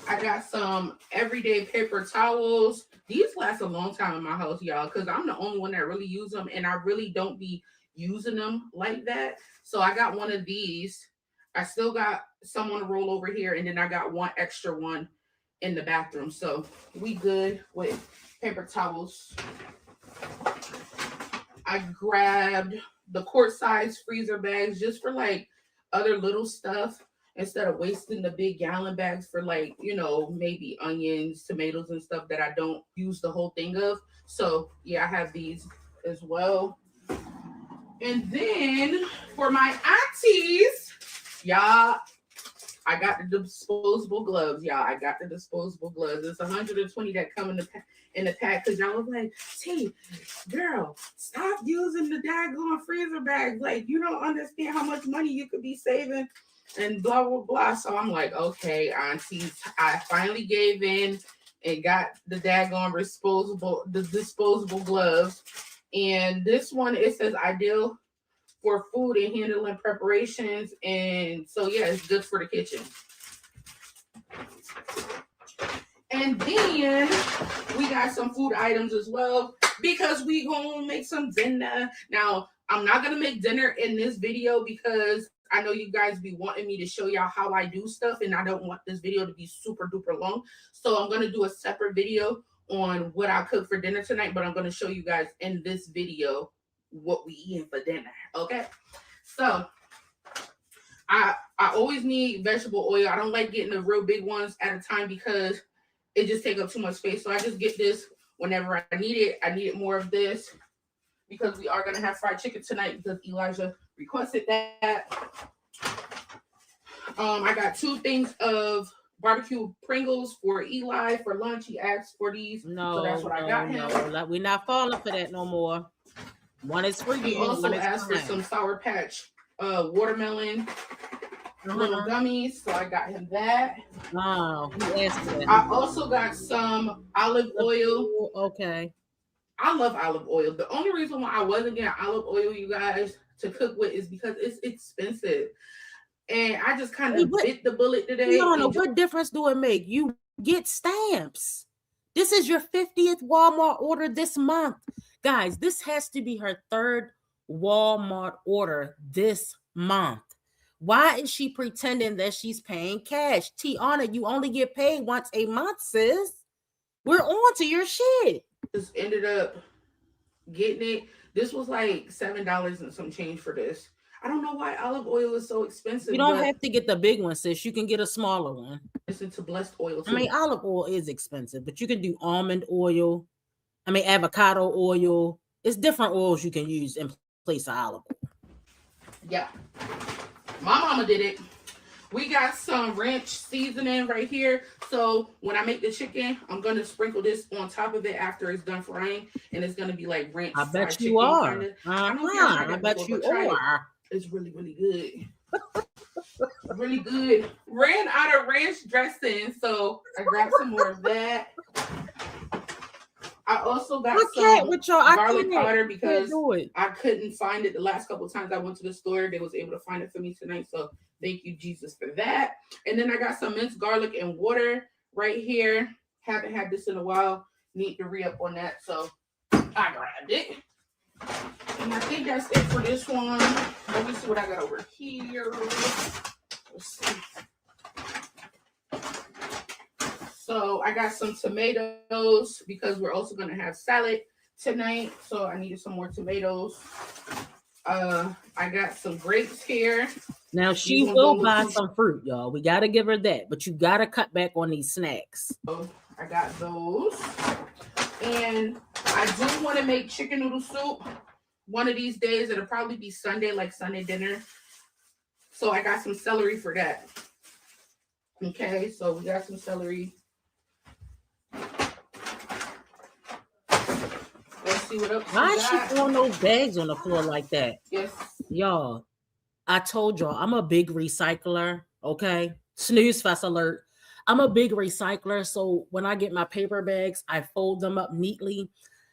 I got some everyday paper towels. These last a long time in my house, y'all, because I'm the only one that really use them, and I really don't be using them like that. So I got one of these. I still got some on the roll over here, and then I got one extra one in the bathroom. So we good with paper towels. I grabbed the quart size freezer bags just for like other little stuff, instead of wasting the big gallon bags for like, you know, maybe onions, tomatoes and stuff that I don't use the whole thing of. So yeah, I have these as well. And then for my aunties, y'all, I got the disposable gloves, y'all. I got the disposable gloves. It's 120 that come in the pack, because y'all was like, "Hey, girl, stop using the daggone freezer bags. Like, you don't understand how much money you could be saving." And blah, blah, blah. So I'm like, okay, aunties, I finally gave in and got the daggone disposable gloves. And this one, it says ideal for food and handling preparations. And so, yeah, it's good for the kitchen. And then we got some food items as well, because we gonna make some dinner. Now, I'm not gonna make dinner in this video because I know you guys be wanting me to show y'all how I do stuff, and I don't want this video to be super duper long. So I'm going to do a separate video on what I cook for dinner tonight, but I'm going to show you guys in this video what we eating for dinner. Okay. So I always need vegetable oil. I don't like getting the real big ones at a time because it just takes up too much space. So I just get this whenever I need it. I needed more of this because we are going to have fried chicken tonight because Elijah requested that. I got 2 things of barbecue Pringles for Eli for lunch. He asked for these. No, so that's what I got him. No, we're not falling for that no more. One is for you. He also asked for some Sour Patch watermelon little gummies, so I got him that. Oh, he asked for that. I also got some olive oil. Okay. I love olive oil. The only reason why I wasn't getting olive oil, you guys, to cook with is because it's expensive. And I just kind of bit the bullet today. What difference do it make? You get stamps. This is your 50th Walmart order this month. Guys, this has to be her 3rd Walmart order this month. Why is she pretending that she's paying cash? Tiana, you only get paid once a month, sis. We're on to your shit. Just ended up getting it. This was like $7 and some change for this. I don't know why olive oil is so expensive. You don't have to get the big one, sis. You can get a smaller one. Listen to blessed oil too. I mean, olive oil is expensive, but you can do almond oil. I mean, avocado oil. It's different oils you can use in place of olive oil. Yeah. My mama did it. We got some ranch seasoning right here. So when I make the chicken, I'm going to sprinkle this on top of it after it's done frying. And it's going to be like ranch. I bet you are. I bet you are. It's really, really good. Really good. Ran out of ranch dressing. So I grabbed some more of that. I also got some garlic powder because I couldn't find it the last couple of times I went to the store. They was able to find it for me tonight. So thank you, Jesus, for that. And then I got some minced garlic and water right here. Haven't had this in a while. Need to re-up on that. So I grabbed it. And I think that's it for this one. Let me see what I got over here. Let's see. So I got some tomatoes because we're also going to have salad tonight. So I needed some more tomatoes. I got some grapes here. Now she will buy some fruit, y'all. We got to give her that. But you got to cut back on these snacks. So I got those. And I do want to make chicken noodle soup one of these days. It'll probably be Sunday, like Sunday dinner. So I got some celery for that. Okay, so we got some celery. see what else Why we is she got. throwing those bags on the floor like that? Yes. Y'all, I told y'all I'm a big recycler. Okay. Snooze fest alert. I'm a big recycler. So when I get my paper bags, I fold them up neatly.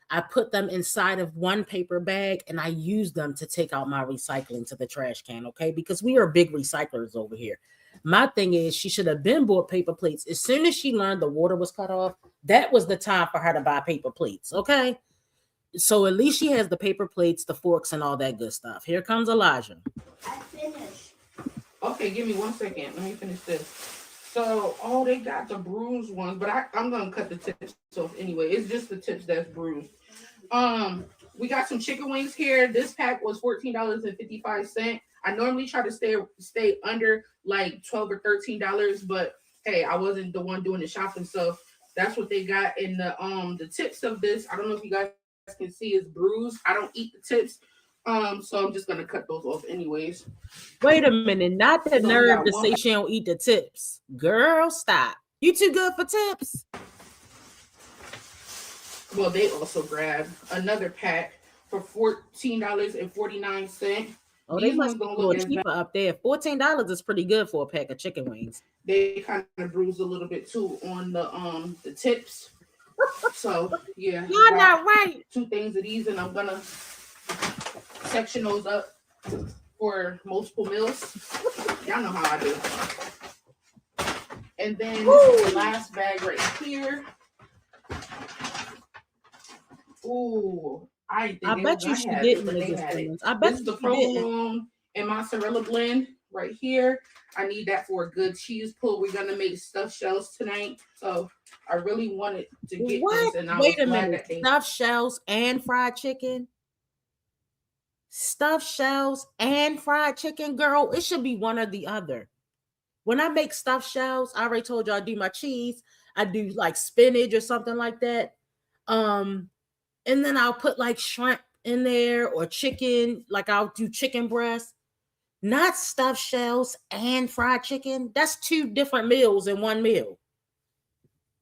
I put them inside of one paper bag and I use them to take out my recycling to the trash can. Okay. Because we are big recyclers over here. My thing is, she should have been bought paper plates. As soon as she learned the water was cut off, that was the time for her to buy paper plates. Okay. So at least she has the paper plates, the forks, and all that good stuff. Here comes Elijah. I finished. Okay, give me 1 second. Let me finish this. So, they got the bruised ones, but I'm gonna cut the tips off anyway. It's just the tips that's bruised. We got some chicken wings here. This pack was $14.55. I normally try to stay under like $12 or $13, but hey, I wasn't the one doing the shopping, so that's what they got. In the tips of this, I don't know if you guys can see, is bruised. I don't eat the tips, so I'm just gonna cut those off anyways. Wait a minute, not the So nerve to say she don't eat the tips. Girl, stop. You too good for tips. Well, they also grabbed another pack for $14.49. Oh, they must be a little cheaper up there. $14 is pretty good for a pack of chicken wings. They kind of bruised a little bit too on the tips. So yeah, you're not right. 2 things of these, and I'm gonna section those up for multiple meals. Y'all know how I do. And then this is the last bag right here. Ooh, I bet you she didn't. I bet this is the provolone and mozzarella blend right here. I need that for a good cheese pull. We're gonna make stuffed shells tonight, so I really wanted to get this. And Wait a minute, stuffed shells and fried chicken. Stuffed shells and fried chicken, girl. It should be one or the other. When I make stuffed shells, I already told you I do my cheese. I do like spinach or something like that. And then I'll put like shrimp in there or chicken, like I'll do chicken breast. Not stuffed shells and fried chicken. That's 2 different meals in one meal.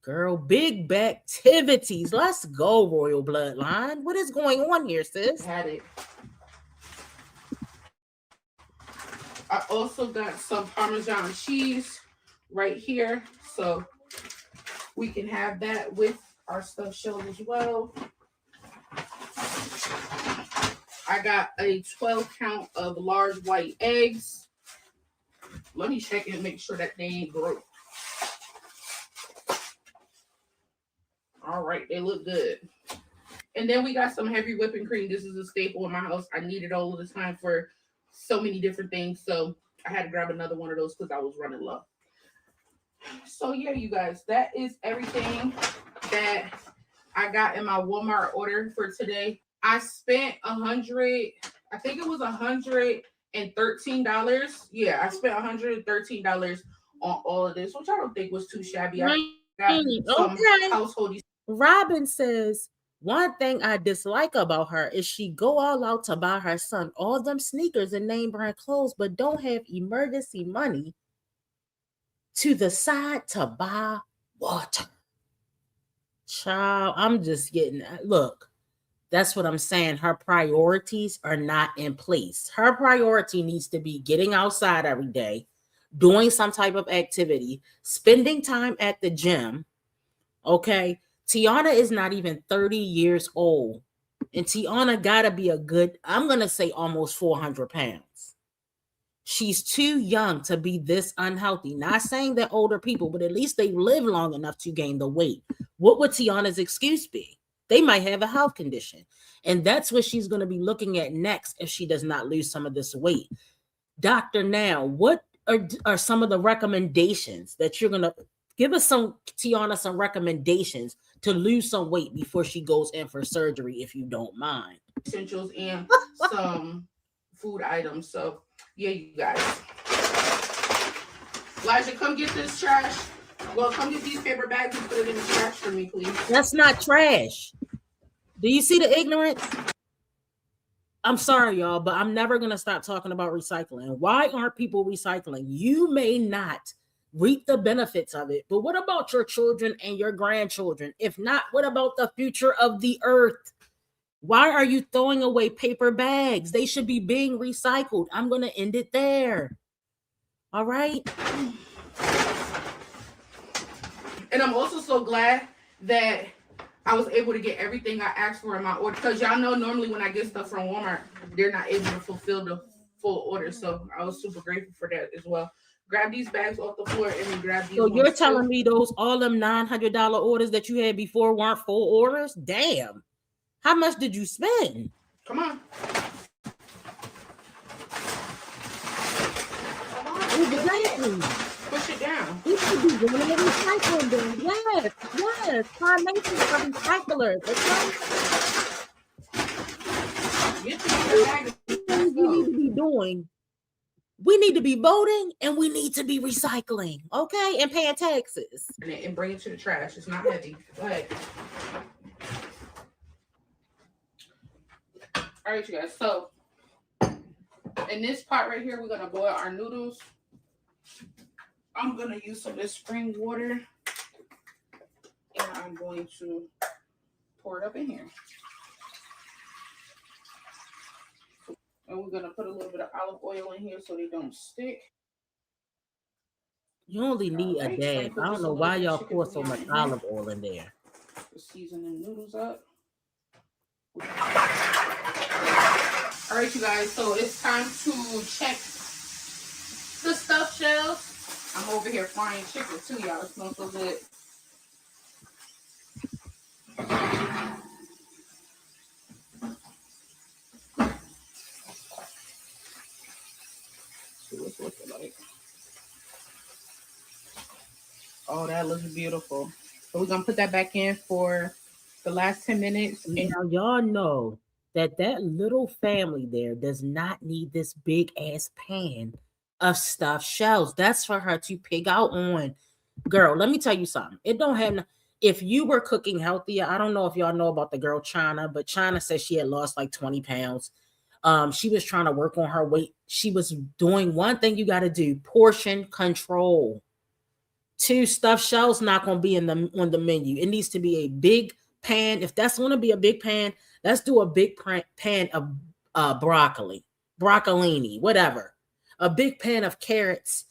Girl, big activities. Let's go, Royal Bloodline. What is going on here, sis? Had it. I also got some Parmesan cheese right here, so we can have that with our stuffed shells as well. I got a 12 count of large white eggs. Let me check and make sure that they ain't broke. All right, they look good. And then we got some heavy whipping cream. This is a staple in my house. I need it all of the time for so many different things. So I had to grab another one of those because I was running low. So yeah, you guys, that is everything that I got in my Walmart order for today. I spent $113. Yeah, I spent $113 on all of this, which I don't think was too shabby. I got some household. Robin says, one thing I dislike about her is she go all out to buy her son all them sneakers and name brand clothes, but don't have emergency money to the side to buy water. Child, I'm just getting, look, that's what I'm saying. Her priorities are not in place. Her priority needs to be getting outside every day, doing some type of activity, spending time at the gym. Okay. Tiana is not even 30 years old. And Tiana got to be a good, I'm going to say almost 400 pounds. She's too young to be this unhealthy. Not saying that older people, but at least they live long enough to gain the weight. What would Tiana's excuse be? They might have a health condition. And that's what she's going to be looking at next if she does not lose some of this weight. Doctor, now, what are some of the recommendations that you're going to give us Tiana, some recommendations to lose some weight before she goes in for surgery, if you don't mind? Essentials and some food items. So, yeah, you guys. Elijah, come get this trash. Well, come get these paper bags and put it in the trash for me, please. That's not trash. Do you see the ignorance? I'm sorry, y'all, but I'm never going to stop talking about recycling. Why aren't people recycling? You may not reap the benefits of it, but what about your children and your grandchildren? If not, what about the future of the earth? Why are you throwing away paper bags? They should be being recycled. I'm going to end it there. All right. And I'm also so glad that I was able to get everything I asked for in my order. Because y'all know normally when I get stuff from Walmart, they're not able to fulfill the full order. So I was super grateful for that as well. Grab these bags off the floor and then grab these. So you're ones telling too. me those all them $900 orders that you had before weren't full orders? Damn. How much did you spend? Come on. Exactly. Push it down. We should be doing a recycling bin. Yes, yes. Carnations are recyclers. Okay? Get your bag. Things we need to be doing. We need to be voting and we need to be recycling, okay? And paying taxes. And bring it to the trash. It's not heavy. Go ahead. All right, you guys. So in this pot right here, we're gonna boil our noodles. I'm gonna use some of this spring water, and I'm going to pour it up in here. And we're gonna put a little bit of olive oil in here so they don't stick. You only need a dab. I don't know why y'all pour so much olive oil in there. Season the noodles up. All right, you guys. So it's time to check the stuffed shells. I'm over here frying chicken too, y'all. It smells so good. See what's looking like. Oh, that looks beautiful. So we're gonna put that back in for the last 10 minutes. And now y'all know that little family there does not need this big ass pan of stuffed shells. That's for her to pig out on. Girl, let me tell you something. It don't have if you were cooking healthier, I don't know if y'all know about the girl China, but China said she had lost like 20 pounds. She was trying to work on her weight. She was doing one thing you got to do: portion control. 2, stuffed shells not going to be on the menu. It needs to be a big pan. If that's going to be a big pan, let's do a big pan of broccolini, whatever. A big pan of carrots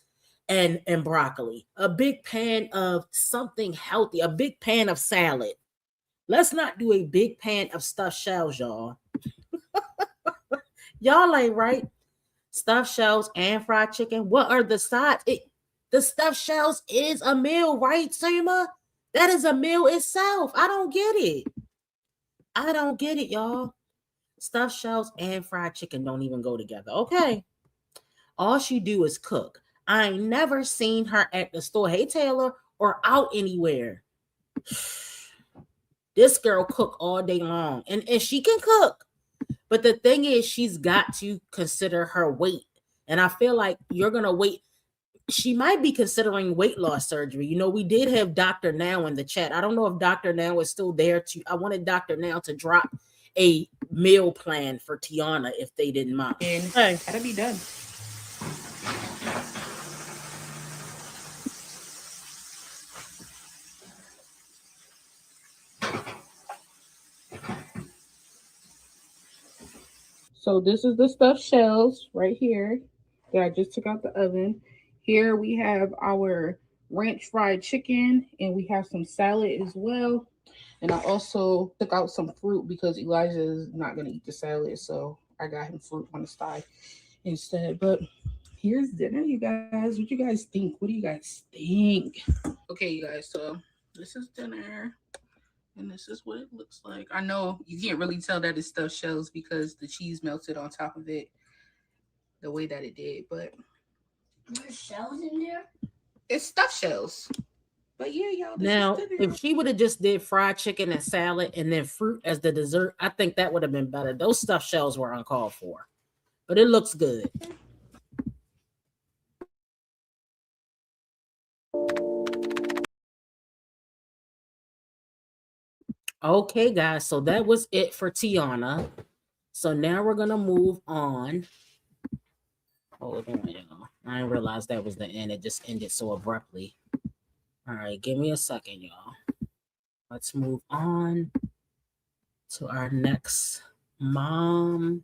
and broccoli. A big pan of something healthy. A big pan of salad. Let's not do a big pan of stuffed shells, y'all. Y'all ain't right. Stuffed shells and fried chicken. What are the sides? The stuffed shells is a meal, right, Seema? That is a meal itself. I don't get it. I don't get it, y'all. Stuffed shells and fried chicken don't even go together. Okay. All she do is cook. I ain't never seen her at the store, hey, Taylor, or out anywhere. This girl cook all day long. And she can cook. But the thing is, she's got to consider her weight. And I feel like you're going to wait. She might be considering weight loss surgery. You know, we did have Dr. Now in the chat. I don't know if Dr. Now is still there. I wanted Dr. Now to drop a meal plan for Tiana if they didn't mind. And hey, that'll be done. So this is the stuffed shells right here that I just took out the oven. Here we have our ranch fried chicken, and we have some salad as well. And I also took out some fruit because Elijah is not going to eat the salad, so I got him fruit on the side instead. But here's dinner, you guys. What you guys think? What do you guys think? Okay, you guys, so this is dinner. And this is what it looks like. I know you can't really tell that it's stuffed shells because the cheese melted on top of it the way that it did, but there's shells in there? It's stuffed shells. But yeah, y'all. Now, if she would have just did fried chicken and salad and then fruit as the dessert, I think that would have been better. Those stuffed shells were uncalled for, but it looks good. Okay, guys, so that was it for Tiana. So now we're gonna move on. Hold on, y'all. I didn't realize that was the end. It just ended so abruptly. All right, give me a second, y'all. Let's move on to our next mom.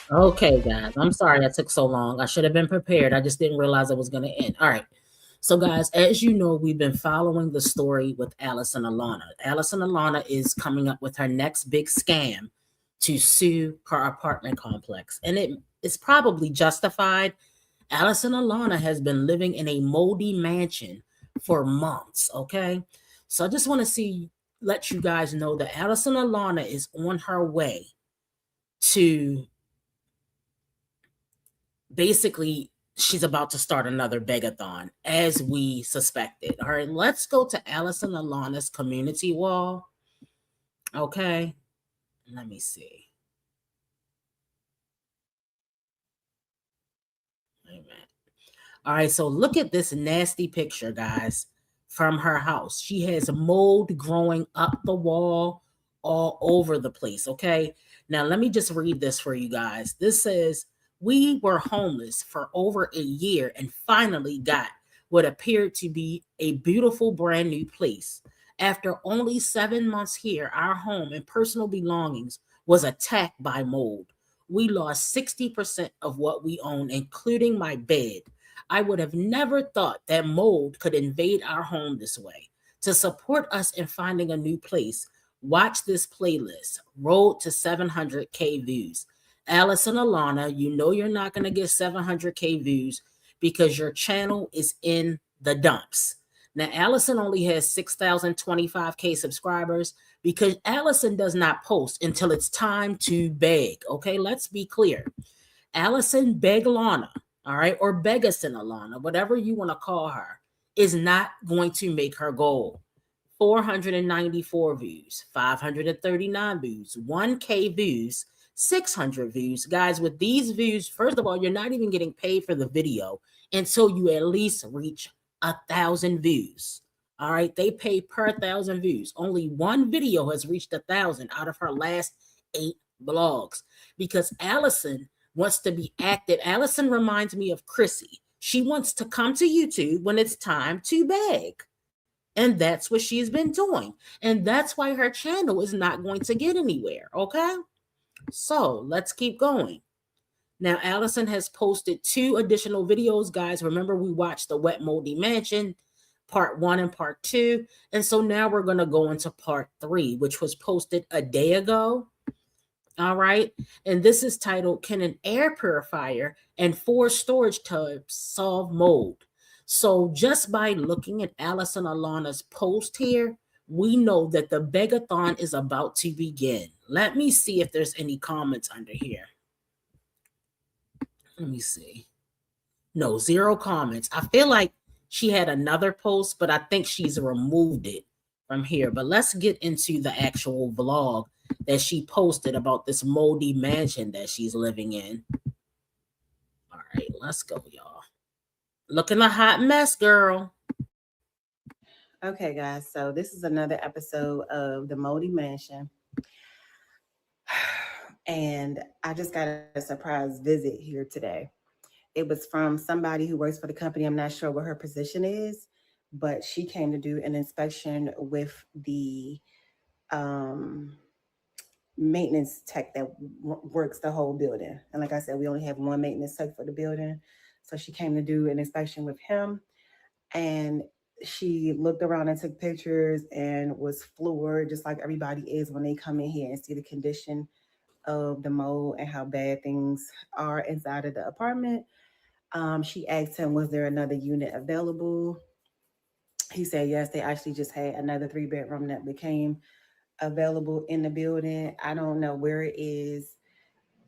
Okay, guys, I'm sorry I took so long. I should have been prepared. I just didn't realize it was going to end. All right. So, guys, as you know, we've been following the story with Allison Alana. Allison Alana is coming up with her next big scam to sue her apartment complex. And it's probably justified. Allison Alana has been living in a moldy mansion for months. Okay. So I just want to let you guys know that Allison Alana is on her way to basically she's about to start another begathon as we suspected. All right, let's go to Allison Alana's community wall. Okay, let me see. Amen. All right, so look at this nasty picture, guys, from her house. She has mold growing up the wall all over the place. Okay, now let me just read this for you guys. This says, we were homeless for over a year and finally got what appeared to be a beautiful brand new place. After only 7 months here, our home and personal belongings was attacked by mold. We lost 60% of what we own, including my bed. I would have never thought that mold could invade our home this way. To support us in finding a new place, watch this playlist, Road to 700K views. Allison Alana, you know you're not going to get 700K views because your channel is in the dumps. Now, Allison only has 6,025K subscribers because Allison does not post until it's time to beg. Okay, let's be clear. Allison Beglana, all right, or Begason Alana, whatever you want to call her, is not going to make her goal. 494 views, 539 views, 1K views, 600 views. Guys, with these views, first of all, you're not even getting paid for the video until you at least reach 1,000 views. All right, they pay per 1,000 views. Only one video has reached 1,000 out of her last 8 blogs because Allison wants to be active. Allison reminds me of Chrissy. She wants to come to YouTube when it's time to beg. And that's what she's been doing. And that's why her channel is not going to get anywhere. Okay. So let's keep going. Now, Allison has posted 2 additional videos, guys. Remember, we watched the Wet Moldy Mansion, part 1 and part 2. And so now we're going to go into part 3, which was posted a day ago. All right. And this is titled, Can an Air Purifier and 4 Storage Tubs Solve Mold? So just by looking at Allison Alana's post here, we know that the begathon is about to begin. Let me see if there's any comments under here. Let me see. No, 0 comments. I feel like she had another post, but I think she's removed it from here. But let's get into the actual vlog that she posted about this moldy mansion that she's living in. All right, let's go, y'all. Looking a hot mess, girl. Okay, guys, so this is another episode of the Moldy Mansion. And I just got a surprise visit here today. It was from somebody who works for the company. I'm not sure what her position is, but she came to do an inspection with the maintenance tech that works the whole building. And like I said, we only have one maintenance tech for the building. So she came to do an inspection with him. And she looked around and took pictures and was floored, just like everybody is when they come in here and see the condition of the mold and how bad things are inside of the apartment. She asked him, was there another unit available? He said yes, they actually just had another 3-bedroom that became available in the building. I don't know where it is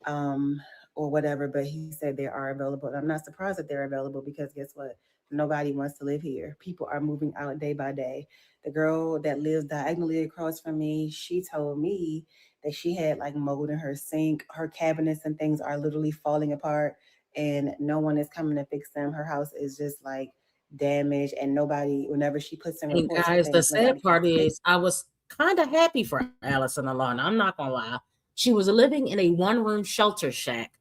or whatever, but he said they are available. And I'm not surprised that they're available because guess what? Nobody wants to live here. People are moving out day by day. The girl that lives diagonally across from me, she told me that she had like mold in her sink. Her cabinets and things are literally falling apart and no one is coming to fix them. Her house is just like damaged and nobody, whenever she puts in And reports for guys, the things, sad nobody part comes to fix. is I was kind of happy for Allison Alana. I'm not gonna lie. She was living in a 1-room shelter shack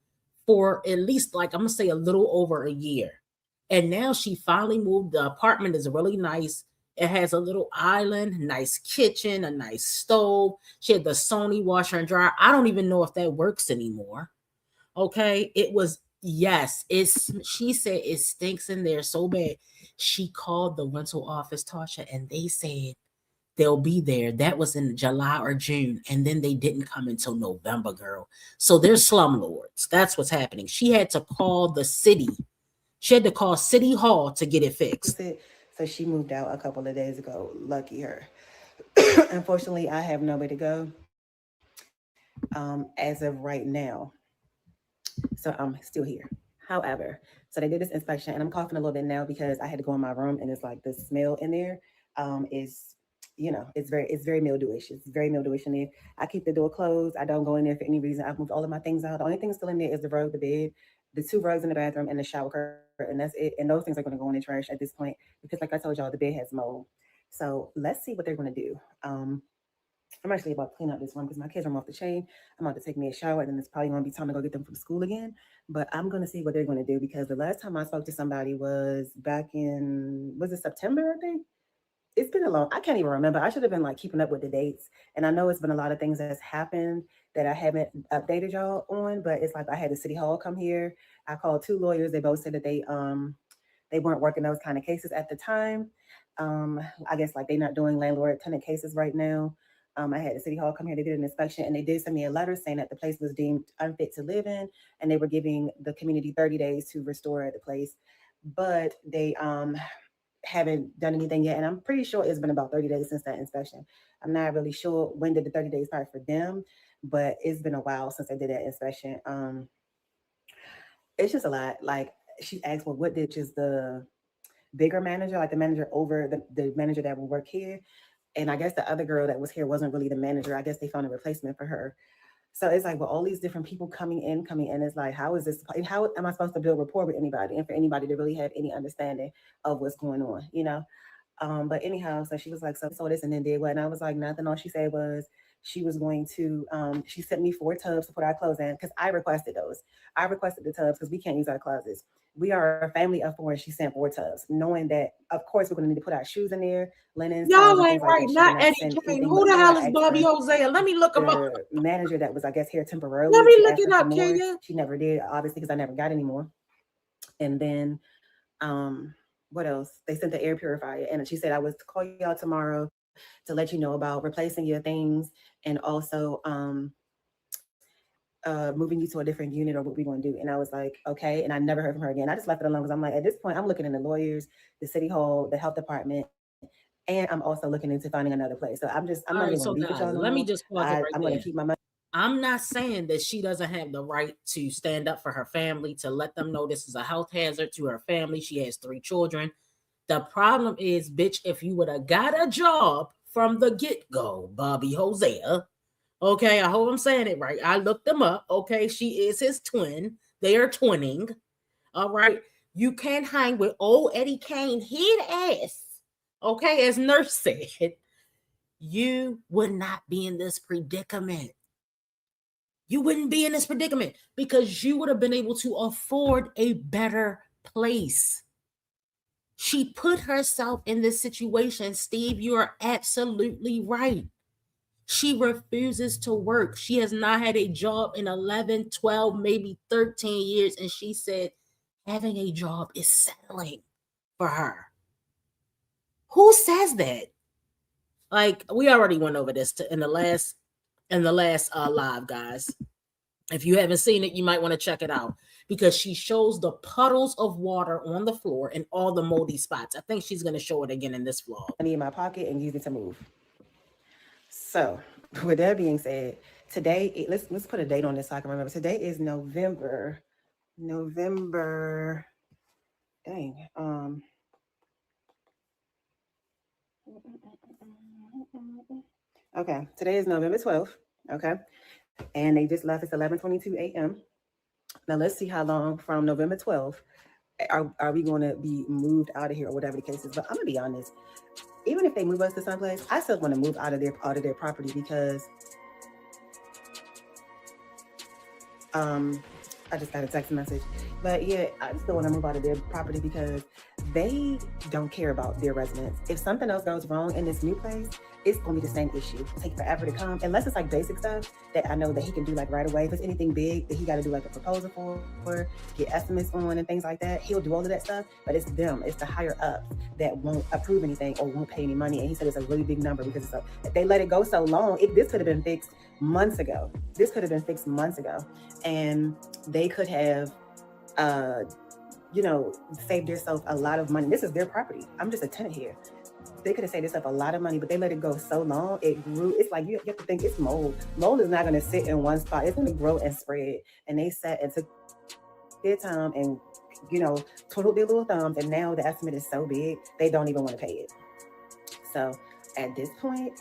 for at least, like, I'm gonna say, a little over a year. And now she finally moved. The apartment is really nice. It has a little island, nice kitchen, a nice stove. She had the Sony washer and dryer. I don't even know if that works anymore. Okay. It was, yes, she said it stinks in there so bad. She called the rental office, Tasha, and they said they'll be there. That was in July or June, and then they didn't come until November, girl. So they're slumlords. That's what's happening. She had to call the city. She had to call City Hall to get it fixed. So she moved out a couple of days ago. Lucky her. Unfortunately, I have nowhere to go as of right now. So I'm still here. However, so they did this inspection, and I'm coughing a little bit now because I had to go in my room, and it's like the smell in there is, it's very mildewish. It's very mildewish in there. I keep the door closed. I don't go in there for any reason. I've moved all of my things out. The only thing still in there is the rug, the bed, the 2 rugs in the bathroom, and the shower curtain. That's it. And those things are going to go in the trash at this point because, like I told y'all, the bed has mold. So let's see what they're going to do. I'm actually about to clean up this room because my kids are off the chain. I'm about to take me a shower, and then it's probably going to be time to go get them from school again. But I'm going to see what they're going to do because the last time I spoke to somebody was back in, was it September, I think? It's been a long, I can't even remember. I should have been like keeping up with the dates. And I know it's been a lot of things that's happened that I haven't updated y'all on, but it's like I had the city hall come here. I called 2 lawyers. They both said that they weren't working those kind of cases at the time. I guess like they're not doing landlord tenant cases right now. I had the city hall come here. They did an inspection and they did send me a letter saying that the place was deemed unfit to live in, and they were giving the community 30 days to restore the place. But they haven't done anything yet, and I'm pretty sure it's been about 30 days since that inspection. I'm not really sure when did the 30 days start for them, but it's been a while since I did that inspection. It's just a lot. Like she asked, well, what did just the bigger manager, like the manager over the manager that will work here, And I guess the other girl that was here wasn't really the manager. I guess they found a replacement for her. So it's like, well, all these different people coming in, it's like, how is this? How am I supposed to build rapport with anybody, and for anybody to really have any understanding of what's going on, you know? But anyhow, so she was like, so this and then did what? And I was like, nothing. All she said was she was going to, she sent me 4 tubs to put our clothes in because I requested those. I requested the tubs because we can't use our closets. We are a family of 4, and she sent 4 tubs, knowing that, of course, we're going to need to put our shoes in there, linens, towels, Y'all and ain't things like right. that. She did Not not Eddie send Kane. anything, Who but the all hell I is asked Bobby for, Hosea? Let me look him up. the manager that was, I guess, here temporarily Let me to look ask it her for up, more. Kenya. She never did, obviously, because I never got any more. And then, what else? They sent the air purifier, and she said I was to call y'all tomorrow to let you know about replacing your things, and also moving you to a different unit, or what we going to do. And I was like, okay. And I never heard from her again. I just left it alone because I'm like, at this point, I'm looking in the lawyers, the city hall, the health department, and I'm also looking into finding another place. So I'm not All even right, going to so beef with y'all guys, no let more. me just pause it right I'm going to there. keep my money. I'm not saying that she doesn't have the right to stand up for her family, to let them know this is a health hazard to her family. She has 3 children. The problem is, bitch, if you would have got a job from the get-go, Bobby Hosea, okay, I hope I'm saying it right. I looked them up. Okay, she is his twin. They are twinning. All right. You can't hang with old Eddie Kane, head ass. Okay, as Nurse said, you would not be in this predicament. You wouldn't be in this predicament because you would have been able to afford a better place. She put herself in this situation. Steve, you are absolutely right. She refuses to work. She has not had a job in 11, 12, maybe 13 years. And she said having a job is settling for her. Who says that? Like, we already went over this in the last live, guys. If you haven't seen it, you might want to check it out because she shows the puddles of water on the floor and all the moldy spots. I think she's going to show it again in this vlog. Money in my pocket and use it to move. So, with that being said, today, let's put a date on this so I can remember. Today is November. Dang. Okay, today is November 12th. Okay, and they just left. It's 11:22 a.m. Now let's see how long from November 12th are we going to be moved out of here or whatever the case is. But I'm gonna be honest. Even if they move us to someplace, I still want to move out of their property because I just got a text message. But yeah, I still want to move out of their property because they don't care about their residents. If something else goes wrong in this new place, it's gonna be the same issue. Take forever to come, unless it's like basic stuff that I know that he can do like right away. If it's anything big that he got to do like a proposal for, get estimates on and things like that, he'll do all of that stuff. But it's them, it's the higher ups that won't approve anything or won't pay any money. And he said it's a really big number because they let it go so long. This could have been fixed months ago. And they could have saved themselves a lot of money. This is their property. I'm just a tenant here. They could have saved themselves a lot of money, but they let it go so long. It grew. It's like you have to think it's mold. Mold is not going to sit in one spot. It's going to grow and spread. And they sat and took their time and, twiddled their little thumbs. And now the estimate is so big, they don't even want to pay it. So at this point,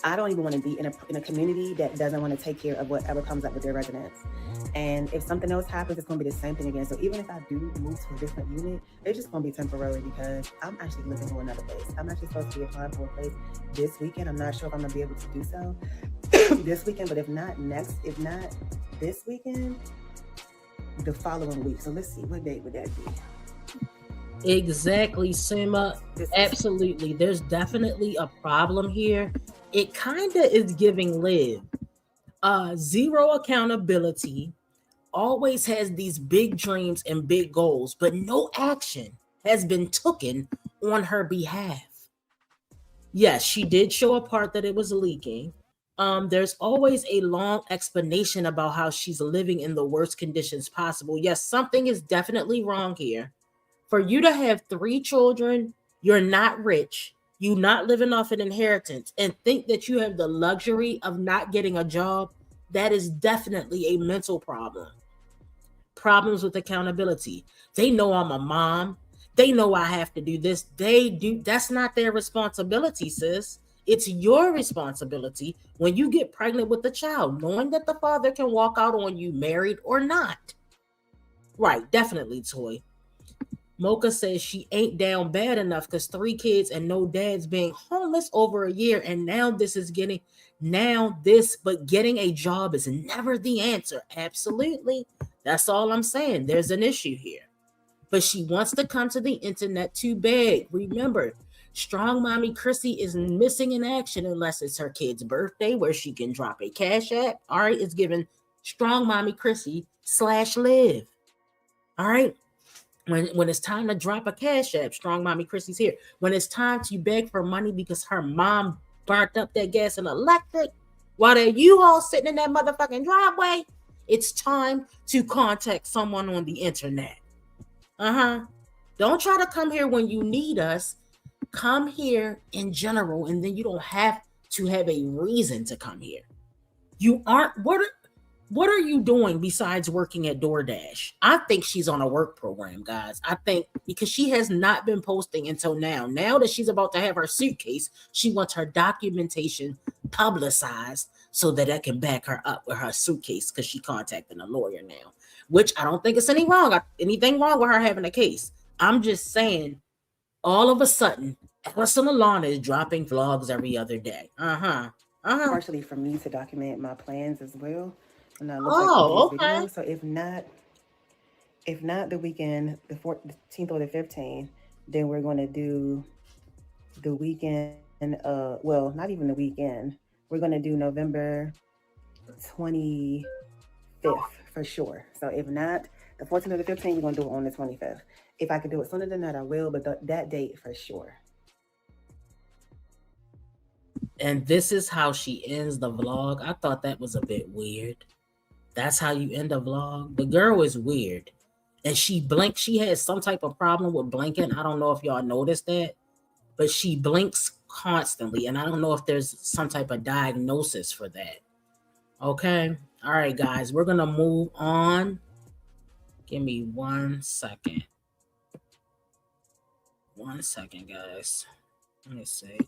I don't even want to be in a community that doesn't want to take care of whatever comes up with their residents. And if something else happens, it's going to be the same thing again. So even if I do move to a different unit, it's just going to be temporary because I'm actually looking for another place. I'm actually supposed to be applying for a place this weekend. I'm not sure if I'm going to be able to do so this weekend, but if not this weekend, the following week. So let's see, what date would that be? Exactly, Sima. Absolutely. There's definitely a problem here. It kind of is giving Liv zero accountability, always has these big dreams and big goals, but no action has been taken on her behalf. Yes, she did show a part that it was leaking. There's always a long explanation about how she's living in the worst conditions possible. Yes, something is definitely wrong here. For you to have 3 children, you're not rich, you not living off an inheritance, and think that you have the luxury of not getting a job, that is definitely a mental problem. Problems with accountability. They know I'm a mom. They know I have to do this. They do. That's not their responsibility, sis. It's your responsibility when you get pregnant with a child, knowing that the father can walk out on you, married or not. Right, definitely, Toy. Mocha says she ain't down bad enough because 3 kids and no dad's being homeless over a year. And now but getting a job is never the answer. Absolutely. That's all I'm saying. There's an issue here. But she wants to come to the internet too bad. Remember, strong mommy Chrissy is missing in action unless it's her kid's birthday where she can drop a cash app. All right, it's given strong mommy Chrissy /live. All right. When it's time to drop a cash app, strong mommy Chrissy's here. When it's time to beg for money because her mom burnt up that gas and electric, while you all sitting in that motherfucking driveway, it's time to contact someone on the internet. Don't try to come here when you need us. Come here in general, and then you don't have to have a reason to come here. You aren't. What are you doing besides working at DoorDash? I think she's on a work program, guys. I think because she has not been posting until now. Now that she's about to have her suitcase, she wants her documentation publicized so that I can back her up with her suitcase because she contacting a lawyer now, which I don't think it's anything wrong with her having a case. I'm just saying, all of a sudden, Allison Alana is dropping vlogs every other day. Partially for me to document my plans as well. And I look back at these Okay. videos. So if not the weekend, the 14th or the 15th, then we're going to do the weekend. Well, not even the weekend. We're going to do November 25th for sure. So if not the 14th or the 15th, we're going to do it on the 25th. If I could do it sooner than that, I will. But that date for sure. And this is how she ends the vlog. I thought that was a bit weird. That's how you end a vlog. The girl is weird. And she blinks. She has some type of problem with blinking. I don't know if y'all noticed that. But she blinks constantly. And I don't know if there's some type of diagnosis for that. Okay. All right, guys. We're going to move on. Give me 1 second. 1 second, guys. Let me see.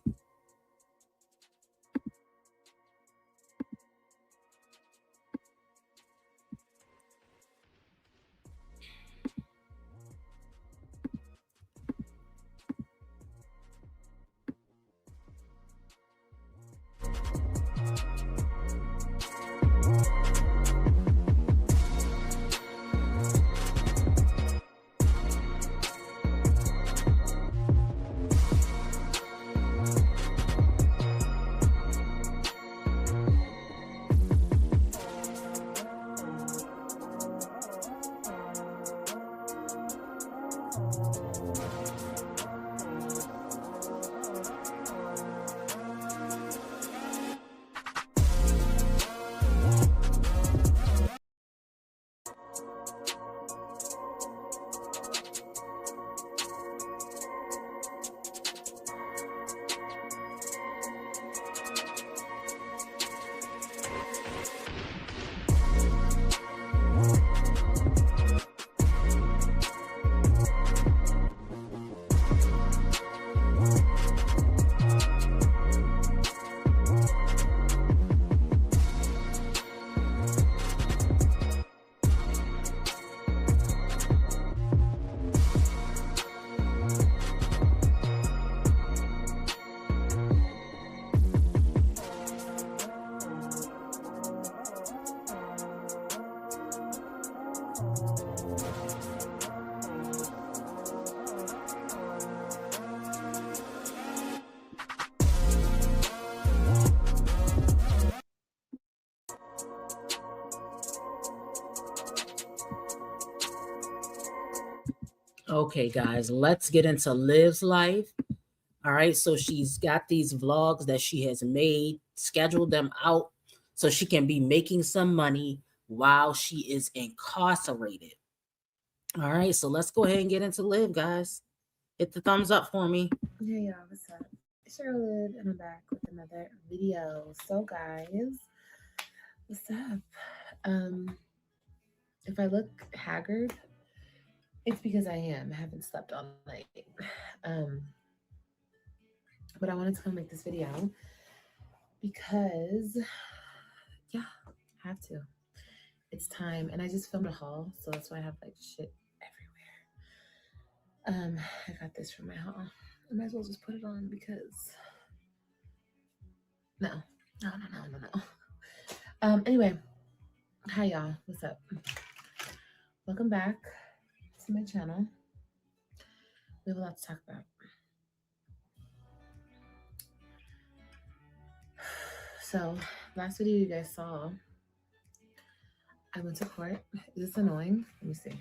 Okay, guys, let's get into Liv's life. All right, so she's got these vlogs that she has made, scheduled them out so she can be making some money while she is incarcerated. All right, so let's go ahead and get into Liv, guys. Hit the thumbs up for me. Hey y'all, what's up? It's Charlotte, and I'm back with another video. So guys, what's up? If I look haggard, It's because I am. I haven't slept all night. Um, but I wanted to come make this video because, yeah, I have to. It's time, and I just filmed a haul, so that's why I have like shit everywhere. I got this from my haul. I might as well just put it on because no, no. Anyway, hi y'all. What's up? Welcome back to my channel. We have a lot to talk about. So, last video you guys saw, I went to court. Is this annoying? Let me see.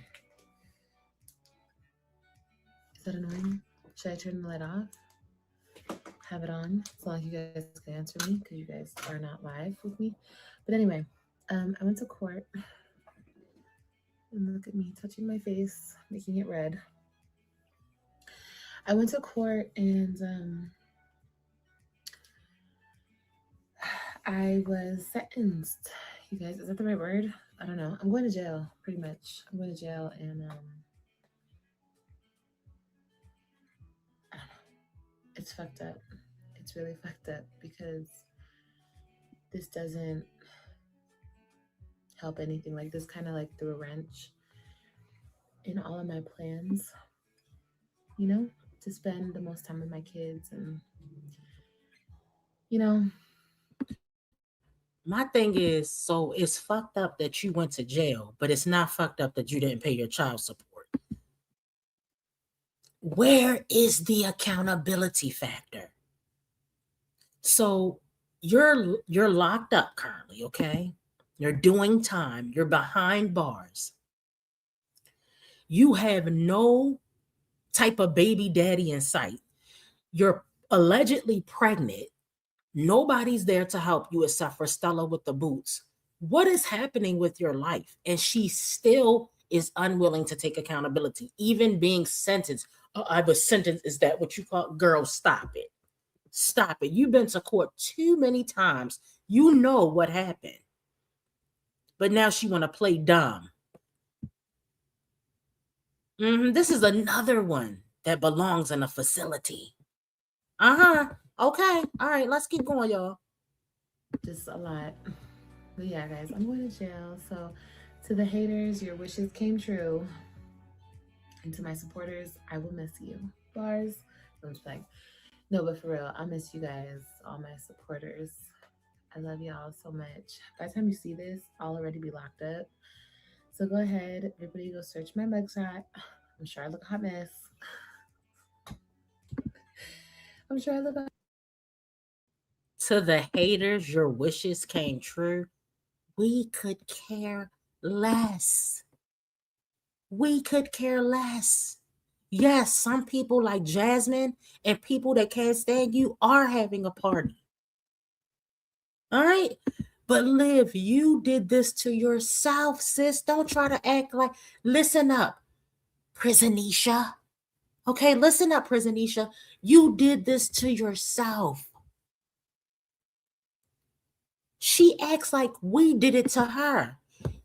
Is that annoying? Should I turn the light off? Have it on so like you guys can answer me because you guys are not live with me. But anyway, I went to court. And look at me touching my face, making it red. I went to court and I was sentenced. You guys, is that the right word? I don't know. I'm going to jail, pretty much. I'm going to jail and I don't know. It's fucked up. It's really fucked up because this doesn't help anything. Like this kind of like threw a wrench in all of my plans, you know, to spend the most time with my kids and, you know. My thing is, so it's fucked up that you went to jail, but it's not fucked up that you didn't pay your child support. Where is the accountability factor? So you're locked up currently, okay? You're doing time, you're behind bars. You have no type of baby daddy in sight. You're allegedly pregnant. Nobody's there to help you except for Stella with the boots. What is happening with your life? And she still is unwilling to take accountability, even being sentenced. I was sentenced. Is that what you call? Girl, stop it. Stop it. You've been to court too many times. You know what happened. But now she want to play dumb. This is another one that belongs in a facility. Okay. All right. Let's keep going, y'all. Just a lot. But yeah, guys, I'm going to jail. So to the haters, your wishes came true. And to my supporters, I will miss you. Bars. I'm just like, no, but for real, I miss you guys, all my supporters. I love y'all so much. By the time you see this, I'll already be locked up. So go ahead, everybody go search my mugshot. I'm sure I look a hot mess. I'm sure I look a To the haters, your wishes came true. We could care less. We could care less. Yes, some people like Jasmine and people that can't stand you are having a party. All right? But Liv, you did this to yourself, sis. Don't try to act like, listen up, Prisonisha. Okay, listen up, Prisonisha. You did this to yourself. She acts like we did it to her.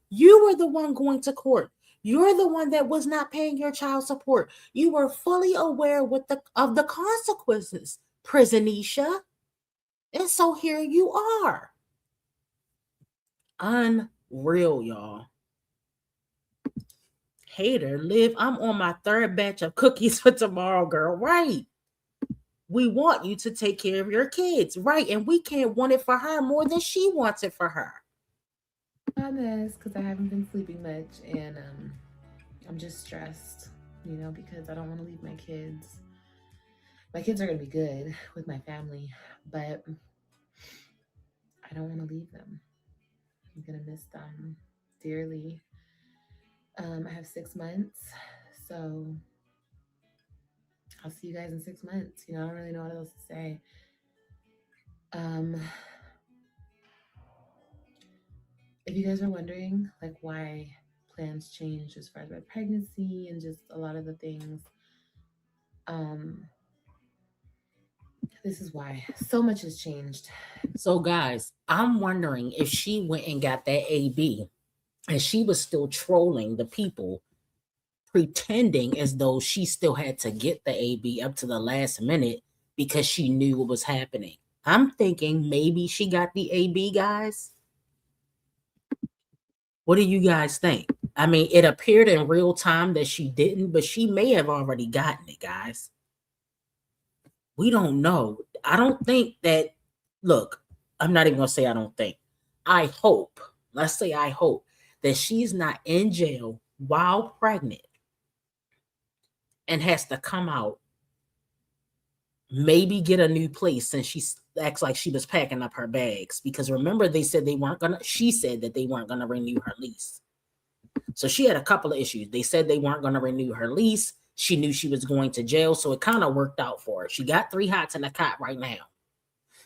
You were the one going to court. You're the one that was not paying your child support. You were fully aware of the consequences, Prisonisha. And so here you are. Unreal, y'all. Hater, Liv, I'm on my third batch of cookies for tomorrow, girl. Right. We want you to take care of your kids. Right. And we can't want it for her more than she wants it for her. hot mess because I haven't been sleeping much and I'm just stressed, you know, because I don't want to leave my kids. My kids are going to be good with my family, but I don't want to leave them. I'm going to miss them dearly. I have 6 months, so I'll see you guys in 6 months. You know, I don't really know what else to say. If you guys are wondering, like, why plans change as far as my pregnancy and just a lot of the things, this is why so much has changed. So, guys, I'm wondering if she went and got that AB and she was still trolling the people pretending as though she still had to get the AB up to the last minute because she knew what was happening. I'm thinking maybe she got the AB, guys. What do you guys think? I mean, it appeared in real time that she didn't, but she may have already gotten it, guys. We don't know. I don't think that, look, I'm not even going to say I don't think. I hope, let's say I hope, that she's not in jail while pregnant and has to come out, maybe get a new place since she acts like she was packing up her bags. Because remember, she said that they weren't going to renew her lease. So she had a couple of issues. They said they weren't going to renew her lease. She knew she was going to jail, so it kind of worked out for her. She got 3 hots in a cot right now.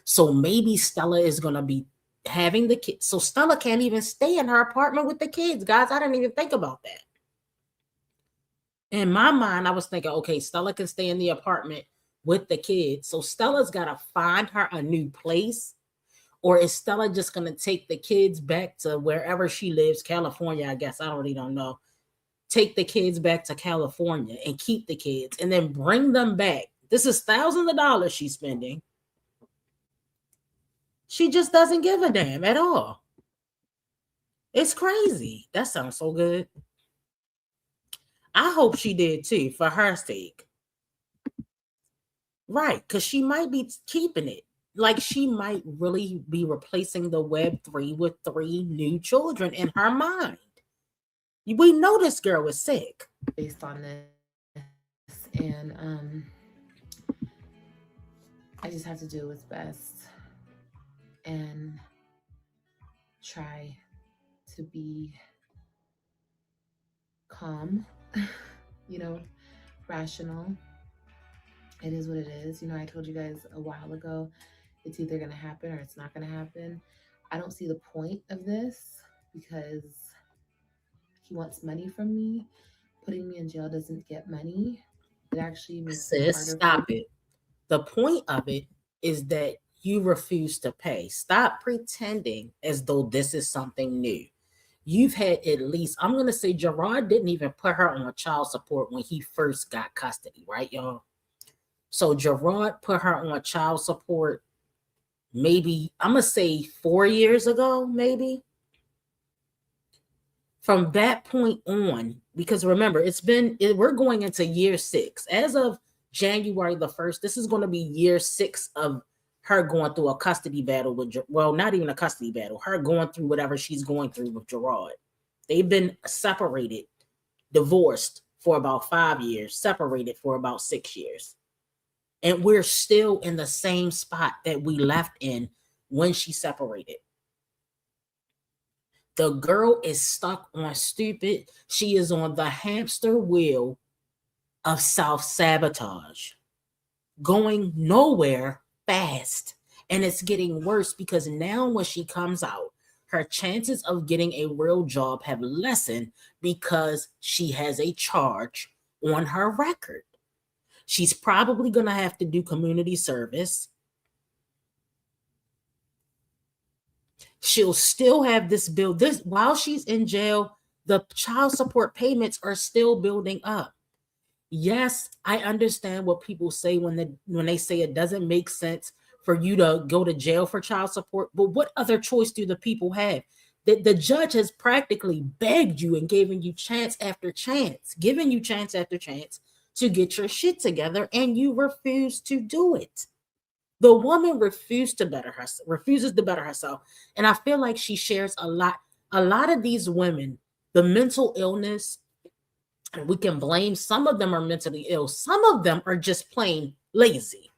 So maybe Stella is going to be having the kids. So Stella can't even stay in her apartment with the kids, guys. I didn't even think about that. In my mind, I was thinking, okay, Stella can stay in the apartment with the kids. So Stella's got to find her a new place. Or is Stella just going to take the kids back to wherever she lives, California, I guess. I really don't know. Take the kids back to California and keep the kids and then bring them back. This is thousands of dollars she's spending. She just doesn't give a damn at all. It's crazy. That sounds so good. I hope she did too, for her sake. Right, because she might be keeping it. Like she might really be replacing the Web3 with 3 new children in her mind. We know this girl was sick. Based on this, and I just have to do what's best and try to be calm, rational. It is what it is. I told you guys a while ago, it's either going to happen or it's not going to happen. I don't see the point of this because he wants money from me. Putting me in jail doesn't get money. It actually makes it harder. Stop it. The point of it is that you refuse to pay. Stop pretending as though this is something new. You've had at least, I'm going to say Gerard didn't even put her on child support when he first got custody, right, y'all? So Gerard put her on child support maybe, I'm going to say 4 years ago, maybe. From that point on, because remember, we're going into year 6. As of January the 1st, this is going to be year 6 of her going through a custody battle with, well, not even a custody battle, her going through whatever she's going through with Gerard. They've been separated, divorced for about 5 years, separated for about 6 years. And we're still in the same spot that we left in when she separated. The girl is stuck on stupid. She is on the hamster wheel of self-sabotage, going nowhere fast. And it's getting worse because now when she comes out, her chances of getting a real job have lessened because she has a charge on her record. She's probably going to have to do community service. She'll still have this bill. While she's in jail, the child support payments are still building up. Yes, I understand what people say when they say it doesn't make sense for you to go to jail for child support, but what other choice do the people have? The judge has practically begged you and given you chance after chance, to get your shit together, and you refuse to do it. The woman refuses to better herself. And I feel like she shares a lot of these women, the mental illness, and we can blame, some of them are mentally ill. Some of them are just plain lazy.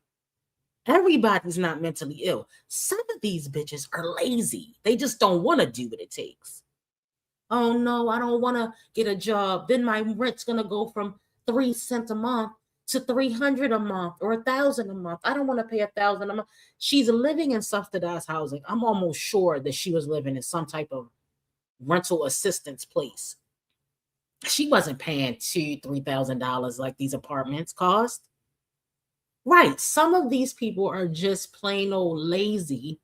Everybody's not mentally ill. Some of these bitches are lazy. They just don't want to do what it takes. Oh no, I don't want to get a job. Then my rent's going to go from 3 cents a month to $300 a month or $1,000 a month. I don't want to pay $1,000 a month. She's living in subsidized housing. I'm almost sure that she was living in some type of rental assistance place. She wasn't paying $2,000-$3,000 like these apartments cost. Right. Some of these people are just plain old lazy.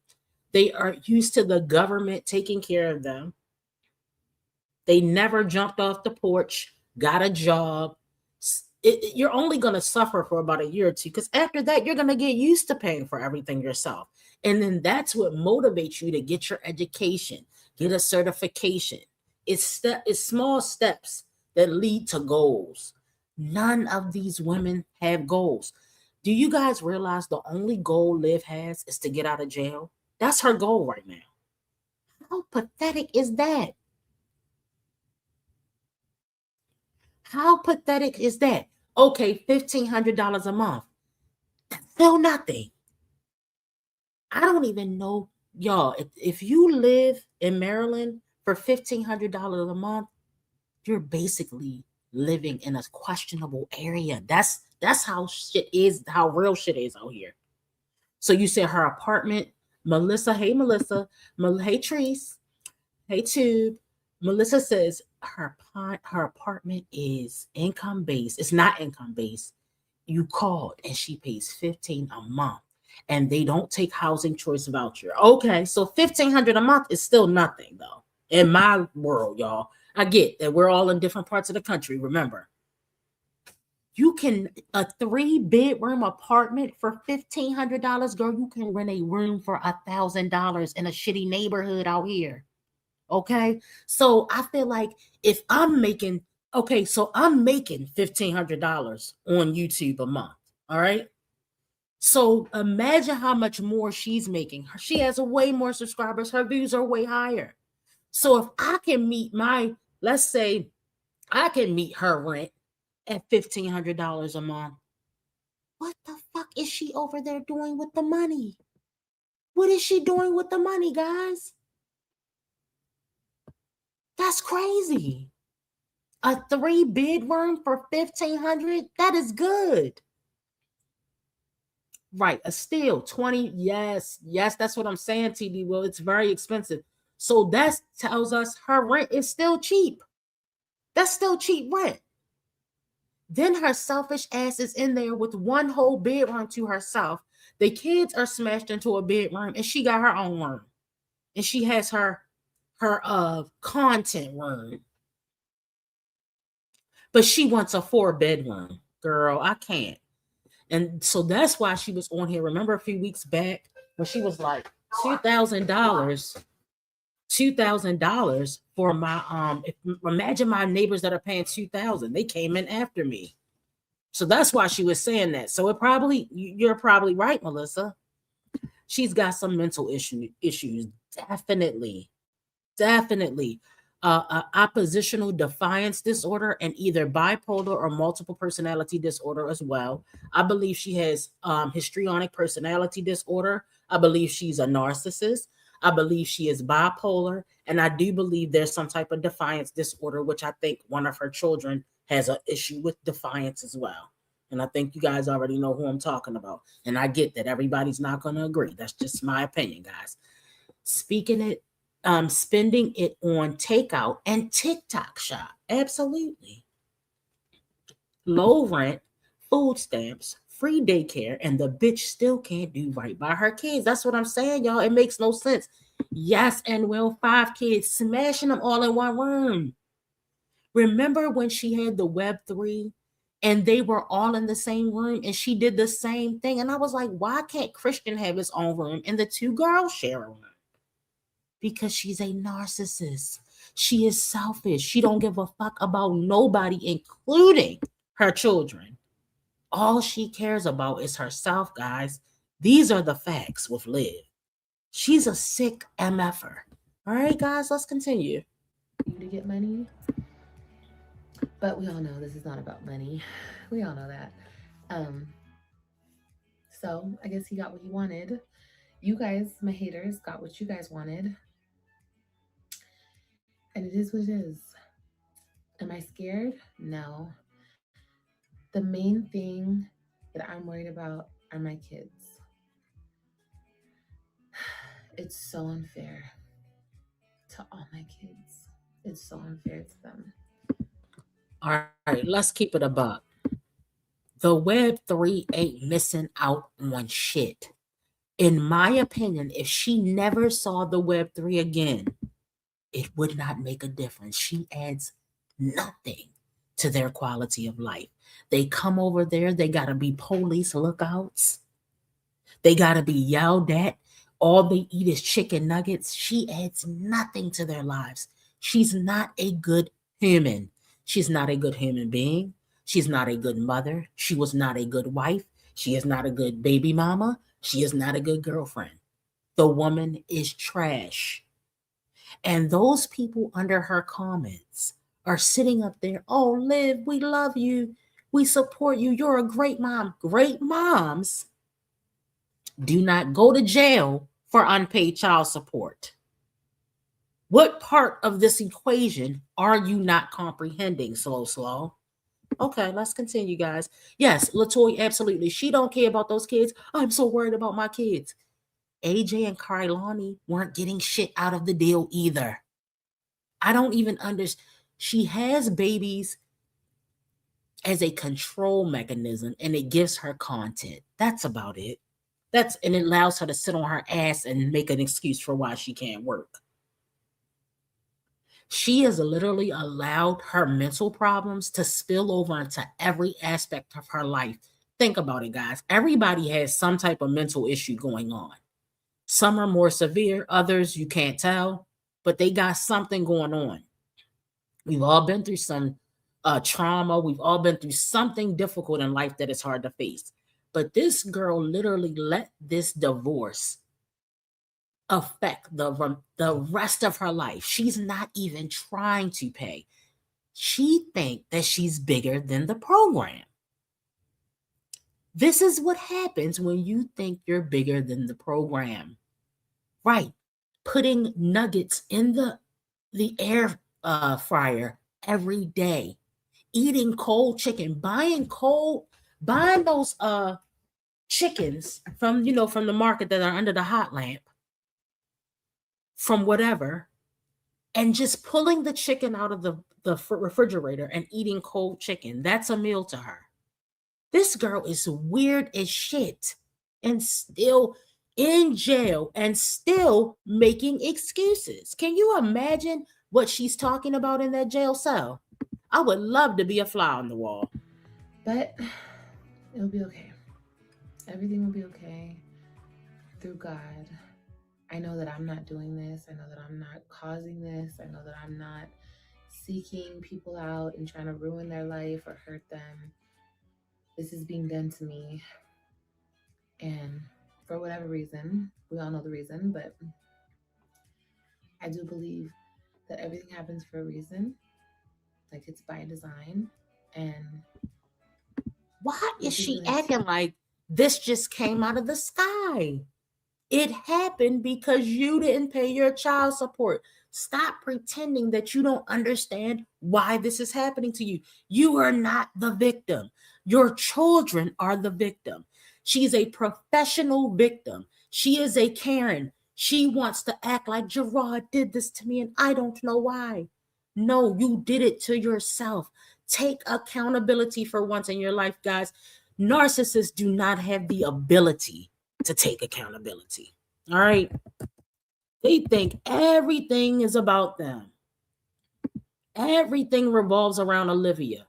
They are used to the government taking care of them. They never jumped off the porch got a job. You're only going to suffer for about a year or two, because after that, you're going to get used to paying for everything yourself. And then that's what motivates you to get your education, get a certification. It's small steps that lead to goals. None of these women have goals. Do you guys realize the only goal Liv has is to get out of jail? That's her goal right now. How pathetic is that? How pathetic is that? Okay, $1,500 a month. That's still nothing. I don't even know, y'all. If you live in Maryland for $1,500 a month, you're basically living in a questionable area. That's how shit is, how real shit is out here. So you said her apartment, Melissa. Hey, Melissa. Hey, Treese. Hey, Tube. Melissa says her apartment is income based. It's not income based. You called and she pays $15 a month, and they don't take housing choice voucher. Okay, so $1,500 a month is still nothing though in my world, y'all. I get that we're all in different parts of the country. Remember, you can a 3-bedroom apartment for $1,500, girl. You can rent a room for $1,000 in a shitty neighborhood out here. Okay, so I feel like if I'm making so I'm making $1,500 on YouTube a month. All right. So imagine how much more she's making. She has way more subscribers. Her views are way higher. So if I can meet let's say I can meet her rent at $1,500 a month, what the fuck is she over there doing with the money? What is she doing with the money, guys? That's crazy. A 3-bedroom for $1,500, that is good. Right, a steal 20. Yes, that's what I'm saying, TD. Well, it's very expensive. So that tells us her rent is still cheap. That's still cheap rent. Then her selfish ass is in there with one whole bedroom to herself. The kids are smashed into a bedroom, and she got her own room. And she has her content room. But she wants a 4-bedroom. Girl, I can't. And so that's why she was on here. Remember a few weeks back when she was like $2,000 for my imagine my neighbors that are paying $2,000. They came in after me. So that's why she was saying that. So you're probably right, Melissa. She's got some mental issues. Definitely. Oppositional defiance disorder, and either bipolar or multiple personality disorder as well. I believe she has histrionic personality disorder. I believe she's a narcissist. I believe she is bipolar, and I do believe there's some type of defiance disorder, which I think one of her children has an issue with defiance as well. And I think you guys already know who I'm talking about. And I get that everybody's not going to agree. That's just my opinion, guys. Spending it on takeout and TikTok shop. Absolutely. Low rent, food stamps, free daycare, and the bitch still can't do right by her kids. That's what I'm saying, y'all. It makes no sense. Yes, and well, 5 kids, smashing them all in one room. Remember when she had the Web3 and they were all in the same room and she did the same thing? And I was like, why can't Christian have his own room and the 2 girls share a room? Because she's a narcissist. She is selfish. She don't give a fuck about nobody, including her children. All she cares about is herself, guys. These are the facts with Liv. She's a sick MFer. All right, guys, let's continue. To get money. But we all know this is not about money. We all know that. So I guess he got what he wanted. You guys, my haters, got what you guys wanted. And it is what it is. Am I scared? No. The main thing that I'm worried about are my kids. It's so unfair to all my kids. It's so unfair to them. All right, let's keep it a buck. The Web3 ain't missing out on shit. In my opinion, if she never saw the Web3 again, it would not make a difference. She adds nothing to their quality of life. They come over there, they got to be police lookouts. They got to be yelled at. All they eat is chicken nuggets. She adds nothing to their lives. She's not a good human. She's not a good human being. She's not a good mother. She was not a good wife. She is not a good baby mama. She is not a good girlfriend. The woman is trash. And those people under her comments are sitting up there, oh, Liv, we love you. We support you. You're a great mom. Great moms do not go to jail for unpaid child support. What part of this equation are you not comprehending, slow? Okay, let's continue, guys. Yes, Latoya, absolutely. She don't care about those kids. I'm so worried about my kids. AJ and Kailani weren't getting shit out of the deal either. I don't even understand. She has babies as a control mechanism and it gives her content. That's about it. And it allows her to sit on her ass and make an excuse for why she can't work. She has literally allowed her mental problems to spill over into every aspect of her life. Think about it, guys. Everybody has some type of mental issue going on. Some are more severe, others you can't tell, but they got something going on. We've all been through some trauma. We've all been through something difficult in life that is hard to face. But this girl literally let this divorce affect the rest of her life. She's not even trying to pay. She think that she's bigger than the program. This is what happens when you think you're bigger than the program. Right. Putting nuggets in the air fryer every day. Eating cold chicken, buying those chickens from from the market that are under the hot lamp, from whatever, and just pulling the chicken out of the refrigerator and eating cold chicken. That's a meal to her. This girl is weird as shit and still in jail and still making excuses. Can you imagine what she's talking about in that jail cell? I would love to be a fly on the wall. But it'll be okay. Everything will be okay through God. I know that I'm not doing this. I know that I'm not causing this. I know that I'm not seeking people out and trying to ruin their life or hurt them. This is being done to me. And for whatever reason, we all know the reason, but I do believe that everything happens for a reason. Like it's by design. And why is she acting like this just came out of the sky? It happened because you didn't pay your child support. Stop pretending that you don't understand why this is happening to you. You are not the victim. Your children are the victim. She's a professional victim. She is a Karen. She wants to act like Gerard did this to me and I don't know why. No, you did it to yourself. Take accountability for once in your life, guys. Narcissists do not have the ability to take accountability. All right. They think everything is about them. Everything revolves around Olivia.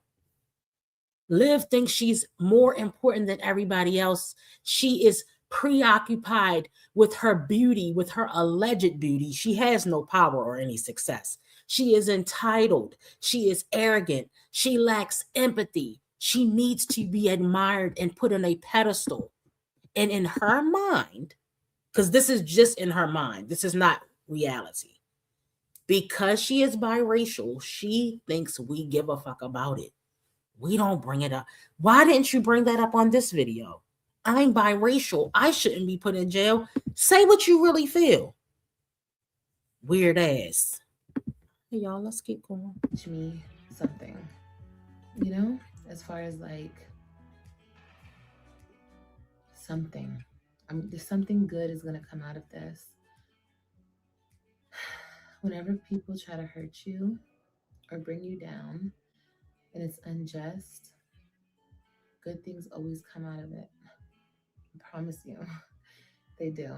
Liv thinks she's more important than everybody else. She is preoccupied with her beauty, with her alleged beauty. She has no power or any success. She is entitled. She is arrogant. She lacks empathy. She needs to be admired and put on a pedestal. And in her mind, because this is just in her mind, this is not reality. Because she is biracial, she thinks we give a fuck about it. We don't bring it up. Why didn't you bring that up on this video? I'm biracial. I shouldn't be put in jail. Say what you really feel. Weird ass. Hey, y'all, let's keep going. Teach me something, as far as like something. There's something good is going to come out of this. Whenever people try to hurt you or bring you down and it's unjust, good things always come out of it. I promise you. They do.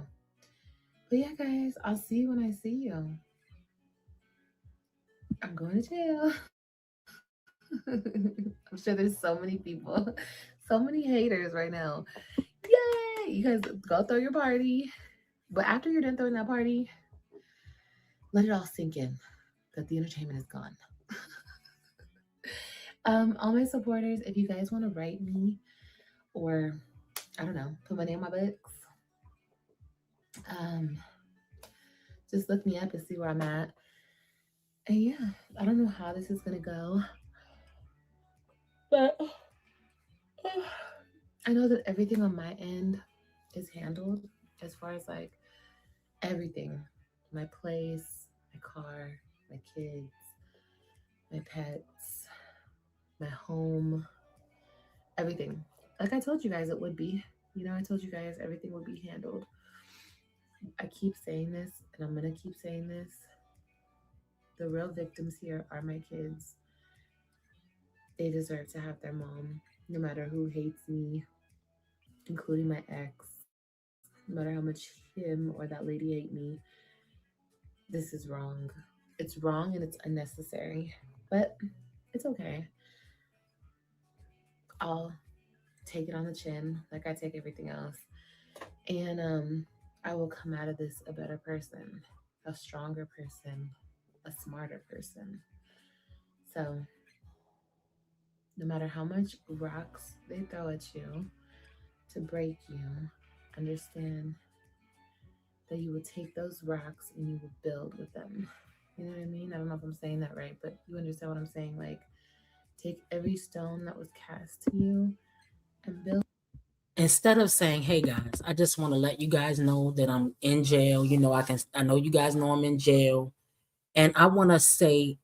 But yeah, guys, I'll see you when I see you. I'm going to jail. I'm sure there's so many people, so many haters right now. Yay! You guys go throw your party. But after you're done throwing that party, let it all sink in that the entertainment is gone. All my supporters, if you guys want to write me or I don't know, put my name on my books, um, just look me up and see where I'm at. And yeah, I don't know how this is gonna go, but I know that everything on my end is handled as far as like everything, my place, my car, my kids, my pets, my home, everything. Like I told you guys it would be. You know, I told you guys everything would be handled. I keep saying this and I'm going to keep saying this. The real victims here are my kids. They deserve to have their mom, no matter who hates me, including my ex, no matter how much him or that lady hate me. This is wrong. It's wrong and it's unnecessary, but it's okay. I'll take it on the chin like I take everything else. And I will come out of this a better person, a stronger person, a smarter person. So no matter how much rocks they throw at you to break you, understand that you will take those rocks and you will build with them. You know what I mean? I don't know if I'm saying that right, but you understand what I'm saying. Like, take every stone that was cast to you and build. Instead of saying, "Hey guys, I just want to let you guys know that I'm in jail. I know you guys know I'm in jail, and I want to say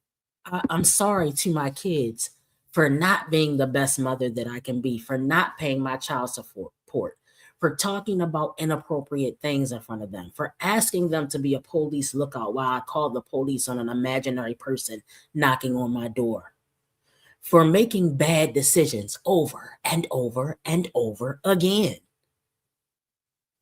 I'm sorry to my kids for not being the best mother that I can be, for not paying my child support, for talking about inappropriate things in front of them, for asking them to be a police lookout while I called the police on an imaginary person knocking on my door, for making bad decisions over and over and over again.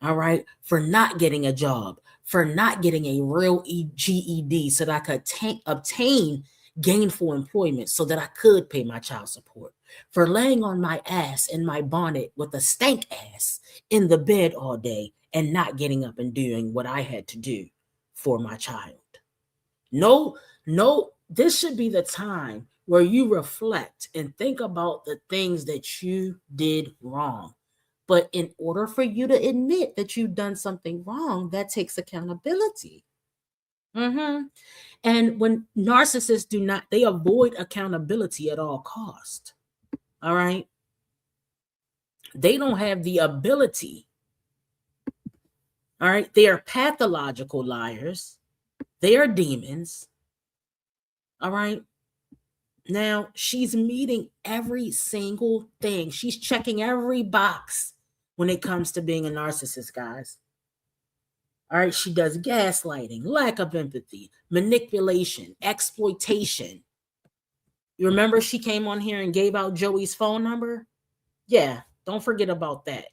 All right, for not getting a job, for not getting a real GED so that I could obtain gainful employment so that I could pay my child support, for laying on my ass in my bonnet with a stank ass in the bed all day and not getting up and doing what I had to do for my child. No, no, this should be the time where you reflect and think about the things that you did wrong. But in order for you to admit that you've done something wrong, that takes accountability. Mm-hmm. And when narcissists do not, they avoid accountability at all cost. All right. They don't have the ability. All right. They are pathological liars. They are demons. All right. Now she's meeting every single thing. She's checking every box when it comes to being a narcissist, guys. All right, she does gaslighting, lack of empathy, manipulation, exploitation. You remember she came on here and gave out Joey's phone number? Yeah, don't forget about that.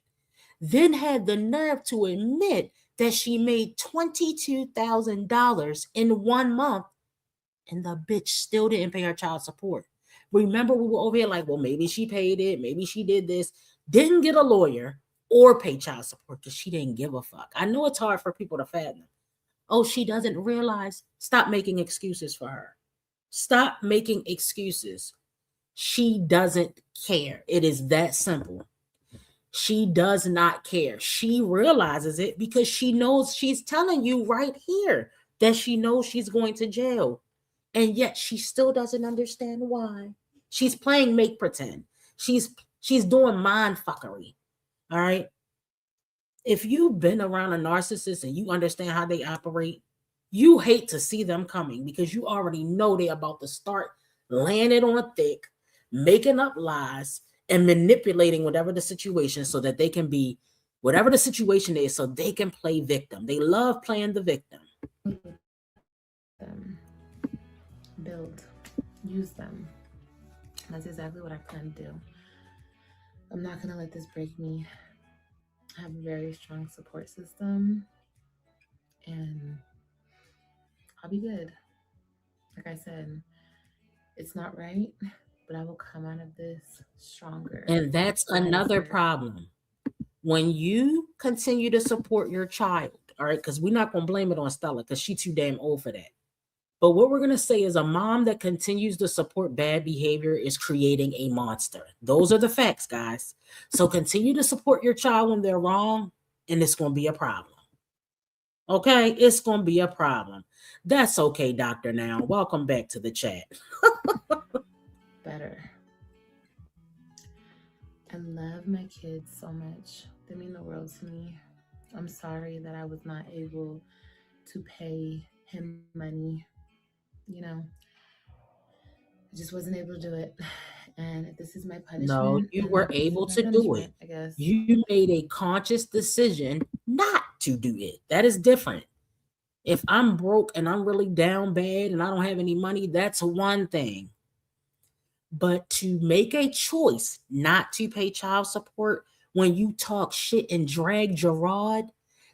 Then had the nerve to admit that she made $22,000 in 1 month and the bitch still didn't pay her child support. Remember, we were over here like, well, maybe she paid it, maybe she did this, didn't get a lawyer or pay child support because she didn't give a fuck. I know it's hard for people to fathom. Oh, she doesn't realize. Stop making excuses for her. Stop making excuses. She doesn't care. It is that simple. She does not care. She realizes it because she knows she's telling you right here that she knows she's going to jail. And yet she still doesn't understand why. She's playing make pretend. She's doing mind fuckery. All right. If you've been around a narcissist and you understand how they operate, you hate to see them coming because you already know they're about to start laying it on thick, making up lies, and manipulating whatever the situation so that they can be whatever the situation is so they can play victim. They love playing the victim. Them, build, use them. That's exactly what I plan to do. I'm not going to let this break me. I have a very strong support system and I'll be good. Like I said, it's not right, but I will come out of this stronger, And that's another wiser. problem. When you continue to support your child, all right, because we're not going to blame it on Stella because she's too damn old for that. But what we're going to say is a mom that continues to support bad behavior is creating a monster. Those are the facts, guys. So continue to support your child when they're wrong, and it's going to be a problem. Okay? It's going to be a problem. That's okay, Dr. Now. Welcome back to the chat. Better. I love my kids so much. They mean the world to me. I'm sorry that I was not able to pay him money. You know, I just wasn't able to do it. And if this is my No, punishment, you then were this is able my to do it. punishment, I guess. You made a conscious decision not to do it. That is different. If I'm broke and I'm really down bad and I don't have any money, that's one thing. But to make a choice not to pay child support when you talk shit and drag Gerard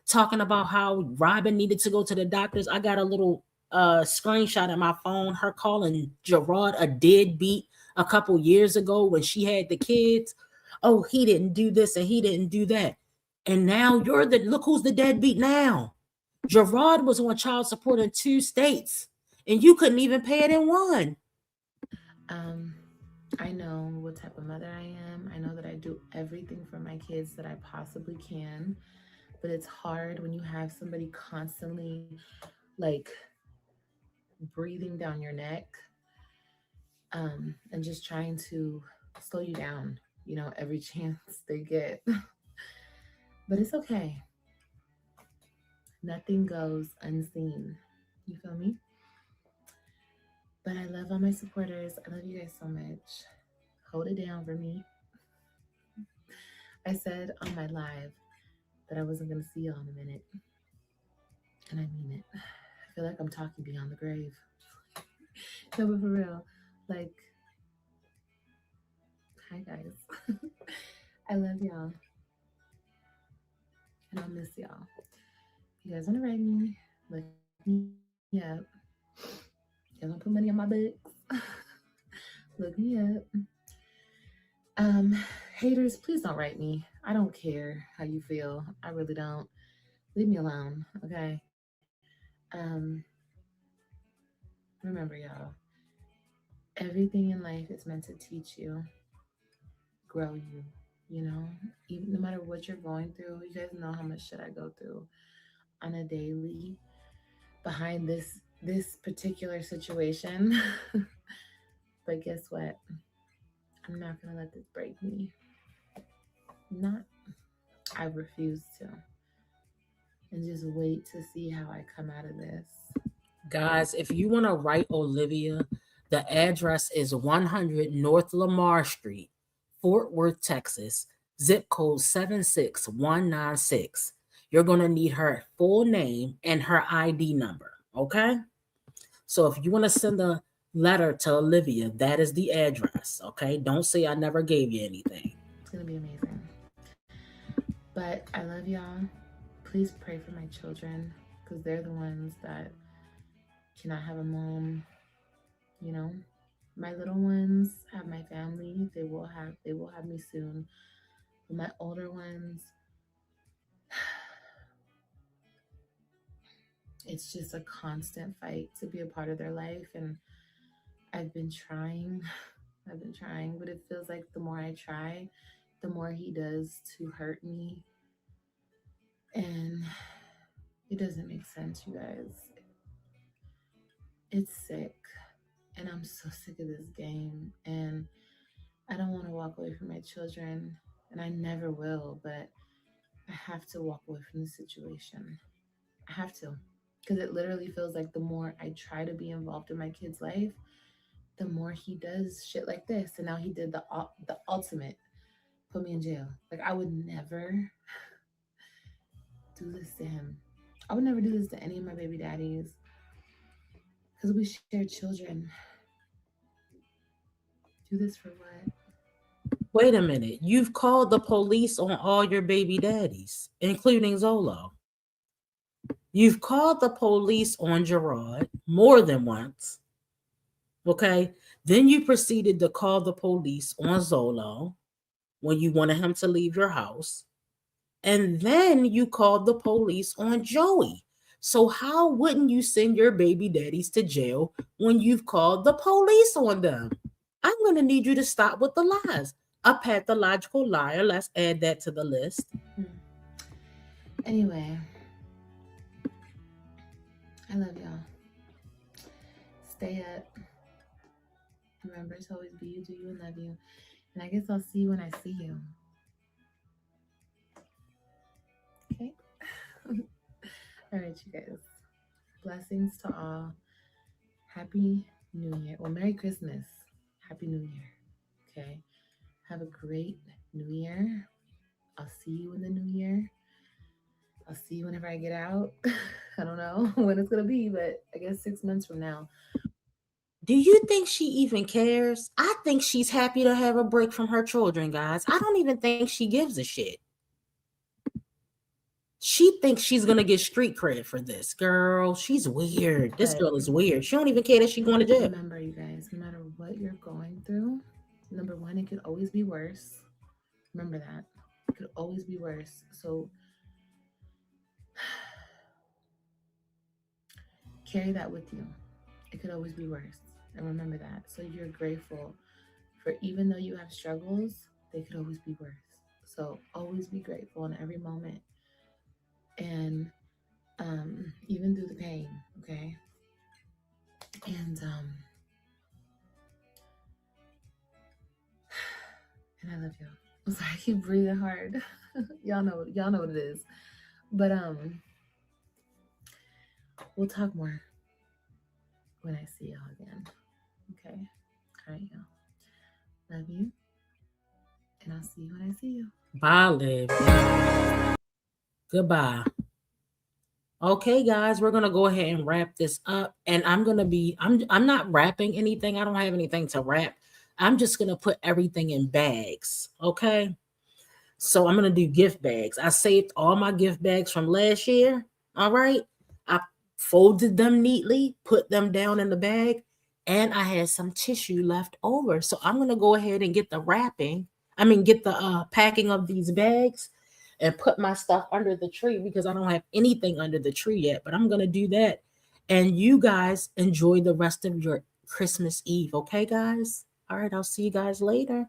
talking about how Robin needed to go to the doctors. I got a little screenshot on my phone, her calling Gerard a deadbeat a couple years ago when she had the kids. Oh, he didn't do this and he didn't do that. And now you're the look who's the deadbeat now. Gerard was on child support in 2 states and you couldn't even pay it in one. Um, I know what type of mother I am. I know that I do everything for my kids that I possibly can, but it's hard when you have somebody constantly like breathing down your neck, and just trying to slow you down, every chance they get. But it's okay. Nothing goes unseen. You feel me? But I love all my supporters. I love you guys so much. Hold it down for me. I said on my live that I wasn't going to see y'all in a minute. And I mean it. I feel like I'm talking beyond the grave. No, but for real. Like, hi guys. I love y'all. And I'll miss y'all. You guys want to write me? Look me up. You guys want to put money on my books? Look me up. Haters, please don't write me. I don't care how you feel. I really don't. Leave me alone, okay? Remember, y'all, everything in life is meant to teach you, grow you, even no matter what you're going through. You guys know how much shit I go through on a daily behind this particular situation. But guess what? I'm not gonna let this break me. Not. I refuse to. And just wait to see how I come out of this. Guys, if you want to write Olivia, the address is 100 North Lamar Street, Fort Worth, Texas, zip code 76196. You're going to need her full name and her ID number, okay? So if you want to send a letter to Olivia, that is the address, okay? Don't say I never gave you anything. It's going to be amazing. But I love y'all. Please pray for my children because they're the ones that cannot have a mom. My little ones have my family. They will have me soon. But my older ones, it's just a constant fight to be a part of their life. And I've been trying, but it feels like the more I try, the more he does to hurt me. And it doesn't make sense, you guys. It's sick. And I'm so sick of this game. And I don't want to walk away from my children. And I never will, but I have to walk away from the situation. I have to. Because it literally feels like the more I try to be involved in my kid's life, the more he does shit like this. And now he did the ultimate, put me in jail. Like, I would never do this to him. I would never do this to any of my baby daddies. Because we share children. Do this for what? Wait a minute. You've called the police on all your baby daddies, including Zolo. You've called the police on Gerard more than once. Okay? Then you proceeded to call the police on Zolo when you wanted him to leave your house. And then you called the police on Joey. So how wouldn't you send your baby daddies to jail when you've called the police on them? I'm going to need you to stop with the lies. A pathological liar. Let's add that to the list. Anyway, I love y'all. Stay up. Remember to always be you, do you, and love you. And I guess I'll see you when I see you. Okay? All right, you guys. Blessings to all. Happy New Year. Well, Merry Christmas. Happy New Year. Okay? Have a great New Year. I'll see you in the new year. I'll see you whenever I get out. I don't know when it's going to be, but I guess 6 months from now. Do you think she even cares? I think she's happy to have a break from her children, guys. I don't even think she gives a shit. She thinks she's gonna get street cred for this. Girl, she's weird. This girl is weird. She don't even care that she's going to jail. Remember, you guys, no matter what you're going through, number one, it could always be worse. Remember that. It could always be worse. So carry that with you. It could always be worse. And remember that. So you're grateful for, even though you have struggles, they could always be worse. So always be grateful in every moment. And even through the pain, okay? And I love y'all. I'm sorry, I keep breathing hard. y'all know what it is. But we'll talk more when I see y'all again. Okay? All right, y'all. Love you. And I'll see you when I see you. Bye, Liv. Goodbye. Okay, guys, we're gonna go ahead and wrap this up. And I'm not wrapping anything. I don't have anything to wrap. I'm just gonna put everything in bags. Okay. So I'm gonna do gift bags. I saved all my gift bags from last year. All right. I folded them neatly, put them down in the bag, and I had some tissue left over. So I'm gonna go ahead and get the get the packing of these bags and put my stuff under the tree because I don't have anything under the tree yet, but I'm gonna do that. And you guys enjoy the rest of your Christmas Eve, okay, guys? All right, I'll see you guys later.